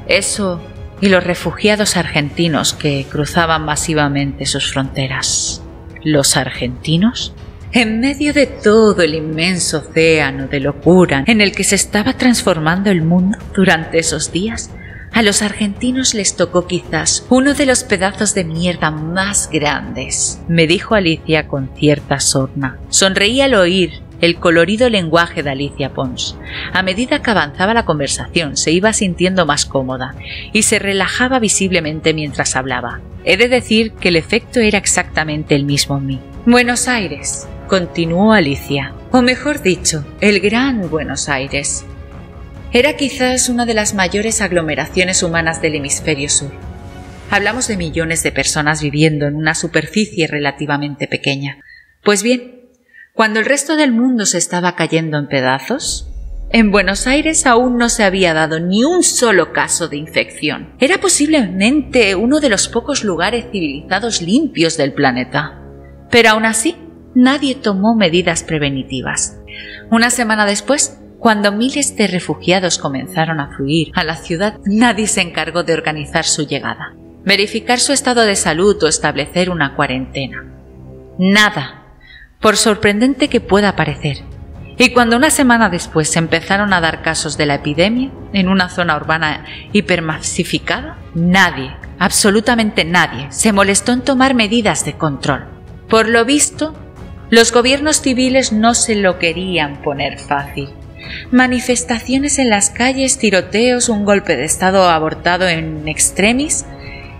Eso y los refugiados argentinos que cruzaban masivamente sus fronteras. ¿Los argentinos? En medio de todo el inmenso océano de locura en el que se estaba transformando el mundo durante esos días, a los argentinos les tocó quizás uno de los pedazos de mierda más grandes, me dijo Alicia con cierta sorna. Sonreí al oír el colorido lenguaje de Alicia Pons. A medida que avanzaba la conversación, se iba sintiendo más cómoda y se relajaba visiblemente mientras hablaba. He de decir que el efecto era exactamente el mismo en mí. Buenos Aires, continuó Alicia, o mejor dicho, el Gran Buenos Aires. Era quizás una de las mayores aglomeraciones humanas del hemisferio sur. Hablamos de millones de personas viviendo en una superficie relativamente pequeña. Pues bien, cuando el resto del mundo se estaba cayendo en pedazos, en Buenos Aires aún no se había dado ni un solo caso de infección. Era posiblemente uno de los pocos lugares civilizados limpios del planeta. pero aún así nadie tomó medidas preventivas. Una semana después, cuando miles de refugiados comenzaron a fluir a la ciudad, nadie se encargó de organizar su llegada, verificar su estado de salud o establecer una cuarentena. Nada, por sorprendente que pueda parecer. Y cuando una semana después se empezaron a dar casos de la epidemia en una zona urbana hipermasificada, nadie, absolutamente nadie, se molestó en tomar medidas de control. Por lo visto, los gobiernos civiles no se lo querían poner fácil. Manifestaciones en las calles, tiroteos, un golpe de estado abortado en extremis,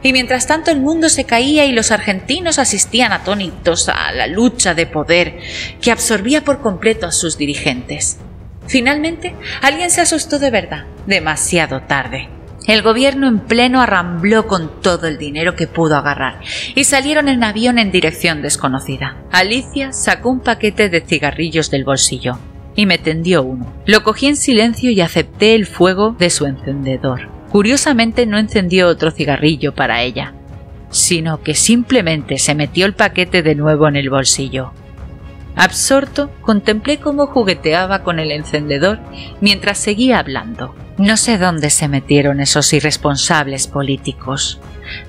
y mientras tanto el mundo se caía y los argentinos asistían atónitos a la lucha de poder que absorbía por completo a sus dirigentes. Finalmente, alguien se asustó de verdad, demasiado tarde. El gobierno en pleno arrambló con todo el dinero que pudo agarrar y salieron en avión en dirección desconocida. Alicia sacó un paquete de cigarrillos del bolsillo y me tendió uno. Lo cogí en silencio y acepté el fuego de su encendedor. Curiosamente no encendió otro cigarrillo para ella, sino que simplemente se metió el paquete de nuevo en el bolsillo. Absorto, contemplé cómo jugueteaba con el encendedor mientras seguía hablando. No sé dónde se metieron esos irresponsables políticos,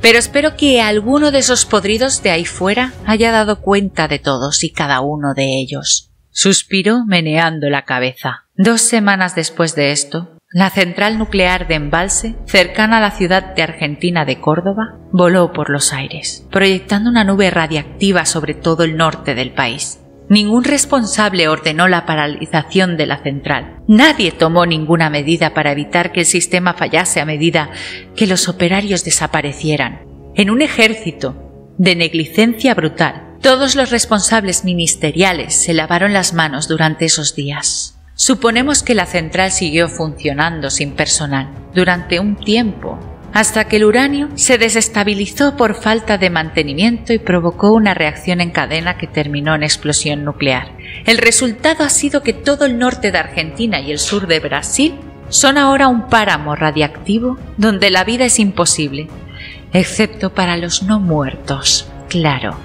pero espero que alguno de esos podridos de ahí fuera haya dado cuenta de todos y cada uno de ellos. Suspiró meneando la cabeza. 2 semanas después de esto, la central nuclear de Embalse, cercana a la ciudad de Argentina de Córdoba, voló por los aires, proyectando una nube radiactiva sobre todo el norte del país. Ningún responsable ordenó la paralización de la central. Nadie tomó ninguna medida para evitar que el sistema fallase a medida que los operarios desaparecieran. En un ejército de negligencia brutal, todos los responsables ministeriales se lavaron las manos durante esos días. Suponemos que la central siguió funcionando sin personal durante un tiempo, hasta que el uranio se desestabilizó por falta de mantenimiento y provocó una reacción en cadena que terminó en explosión nuclear. El resultado ha sido que todo el norte de Argentina y el sur de Brasil son ahora un páramo radiactivo donde la vida es imposible, excepto para los no muertos, claro.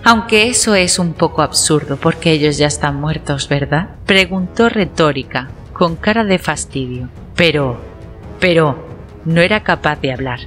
Aunque eso es un poco absurdo porque ellos ya están muertos, ¿verdad? Preguntó retórica, con cara de fastidio. Pero, no era capaz de hablar.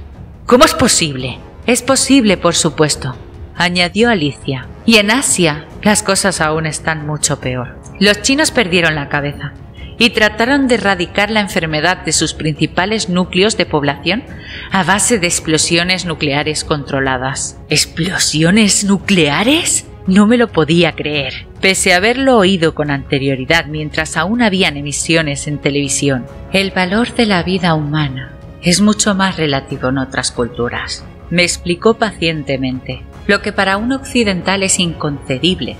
¿Cómo es posible? Es posible, por supuesto, añadió Alicia. Y en Asia las cosas aún están mucho peor. Los chinos perdieron la cabeza y trataron de erradicar la enfermedad de sus principales núcleos de población a base de explosiones nucleares controladas. ¿Explosiones nucleares? No me lo podía creer, pese a haberlo oído con anterioridad mientras aún habían emisiones en televisión. El valor de la vida humana es mucho más relativo en otras culturas, me explicó pacientemente. Lo que para un occidental es inconcebible,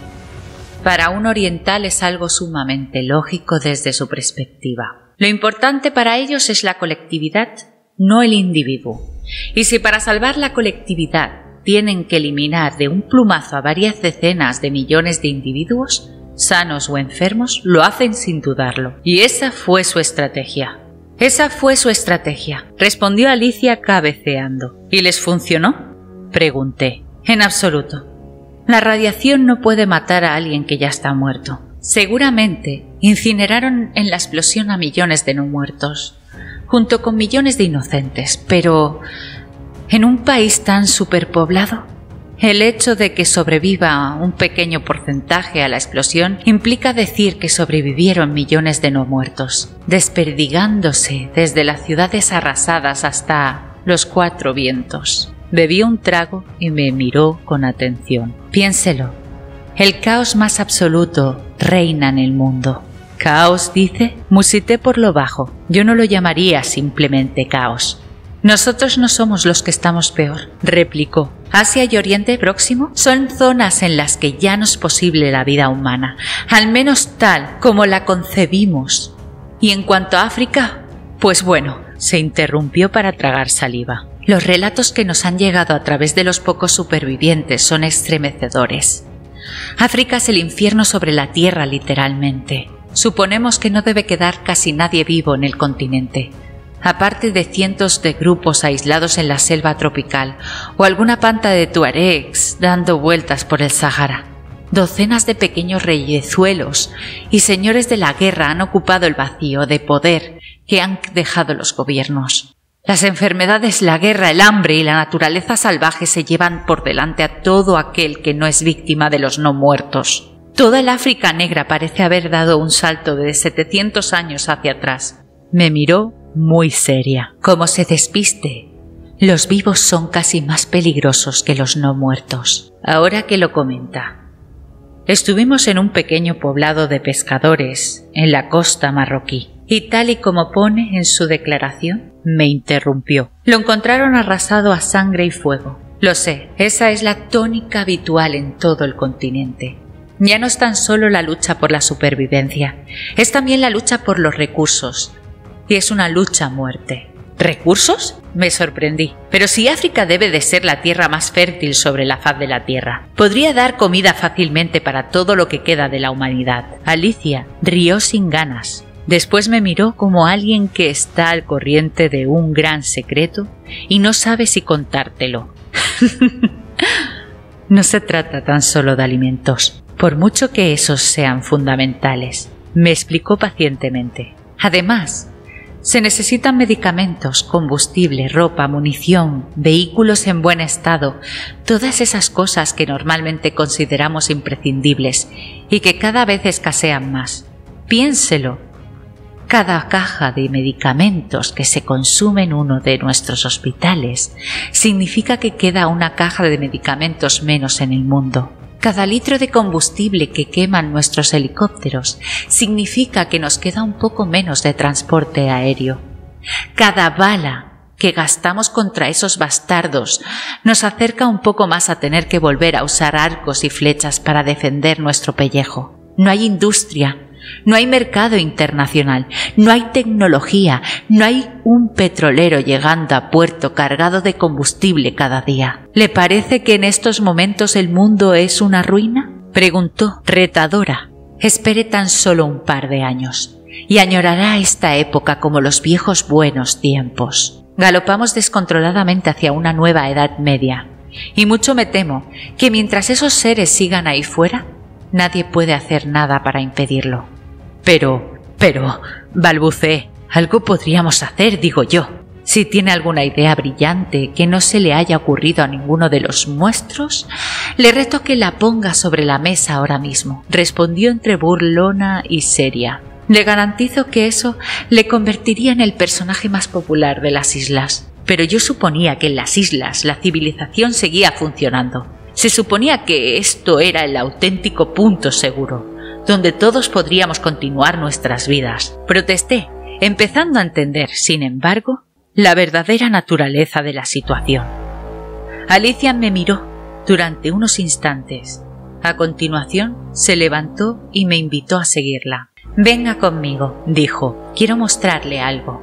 para un oriental es algo sumamente lógico desde su perspectiva. Lo importante para ellos es la colectividad, no el individuo. Y si para salvar la colectividad tienen que eliminar de un plumazo a varias decenas de millones de individuos, sanos o enfermos, lo hacen sin dudarlo. Y esa fue su estrategia. Esa fue su estrategia, respondió Alicia cabeceando. ¿Y les funcionó?, pregunté. En absoluto. La radiación no puede matar a alguien que ya está muerto. Seguramente incineraron en la explosión a millones de no muertos, junto con millones de inocentes, pero en un país tan superpoblado, el hecho de que sobreviva un pequeño porcentaje a la explosión implica decir que sobrevivieron millones de no muertos, desperdigándose desde las ciudades arrasadas hasta los 4 vientos. Bebió un trago y me miró con atención. Piénselo, el caos más absoluto reina en el mundo. ¿Caos, dice? Musité por lo bajo. Yo no lo llamaría simplemente caos. Nosotros no somos los que estamos peor, replicó. Asia y Oriente Próximo son zonas en las que ya no es posible la vida humana, al menos tal como la concebimos. Y en cuanto a África, pues bueno, se interrumpió para tragar saliva. Los relatos que nos han llegado a través de los pocos supervivientes son estremecedores. África es el infierno sobre la tierra, literalmente. Suponemos que no debe quedar casi nadie vivo en el continente. aparte de cientos de grupos aislados en la selva tropical o alguna panda de tuaregs dando vueltas por el Sahara. Docenas de pequeños reyezuelos y señores de la guerra han ocupado el vacío de poder que han dejado los gobiernos. Las enfermedades, la guerra, el hambre y la naturaleza salvaje se llevan por delante a todo aquel que no es víctima de los no muertos. Toda el África negra parece haber dado un salto de 700 años hacia atrás. Me miró muy seria. Como se despiste. Los vivos son casi más peligrosos que los no muertos. Ahora que lo comenta. Estuvimos en un pequeño poblado de pescadores en la costa marroquí. Y tal y como pone en su declaración, me interrumpió. Lo encontraron arrasado a sangre y fuego. Lo sé, esa es la tónica habitual en todo el continente. Ya no es tan solo la lucha por la supervivencia, es también la lucha por los recursos. Y es una lucha a muerte. ¿Recursos? Me sorprendí. Pero si África debe de ser la tierra más fértil sobre la faz de la tierra, podría dar comida fácilmente para todo lo que queda de la humanidad. Alicia rió sin ganas. Después me miró como alguien que está al corriente de un gran secreto y no sabe si contártelo. No se trata tan solo de alimentos, por mucho que esos sean fundamentales, me explicó pacientemente. Además, se necesitan medicamentos, combustible, ropa, munición, vehículos en buen estado, todas esas cosas que normalmente consideramos imprescindibles y que cada vez escasean más. Piénselo. Cada caja de medicamentos que se consume en uno de nuestros hospitales significa que queda una caja de medicamentos menos en el mundo. Cada litro de combustible que queman nuestros helicópteros significa que nos queda un poco menos de transporte aéreo. Cada bala que gastamos contra esos bastardos nos acerca un poco más a tener que volver a usar arcos y flechas para defender nuestro pellejo. No hay industria. No hay mercado internacional, no hay tecnología, no hay un petrolero llegando a puerto cargado de combustible cada día. ¿Le parece que en estos momentos el mundo es una ruina? Preguntó, retadora. Espere tan solo un par de años y añorará esta época como los viejos buenos tiempos. Galopamos descontroladamente hacia una nueva Edad Media y mucho me temo que mientras esos seres sigan ahí fuera, nadie puede hacer nada para impedirlo. Pero, balbuceé, algo podríamos hacer, digo yo. Si tiene alguna idea brillante que no se le haya ocurrido a ninguno de los nuestros, le reto que la ponga sobre la mesa ahora mismo, respondió entre burlona y seria. Le garantizo que eso le convertiría en el personaje más popular de las islas. Pero yo suponía que en las islas la civilización seguía funcionando. Se suponía que esto era el auténtico punto seguro, donde todos podríamos continuar nuestras vidas. Protesté, empezando a entender, sin embargo, la verdadera naturaleza de la situación. Alicia me miró durante unos instantes. A continuación, se levantó y me invitó a seguirla. «Venga conmigo», dijo, «quiero mostrarle algo».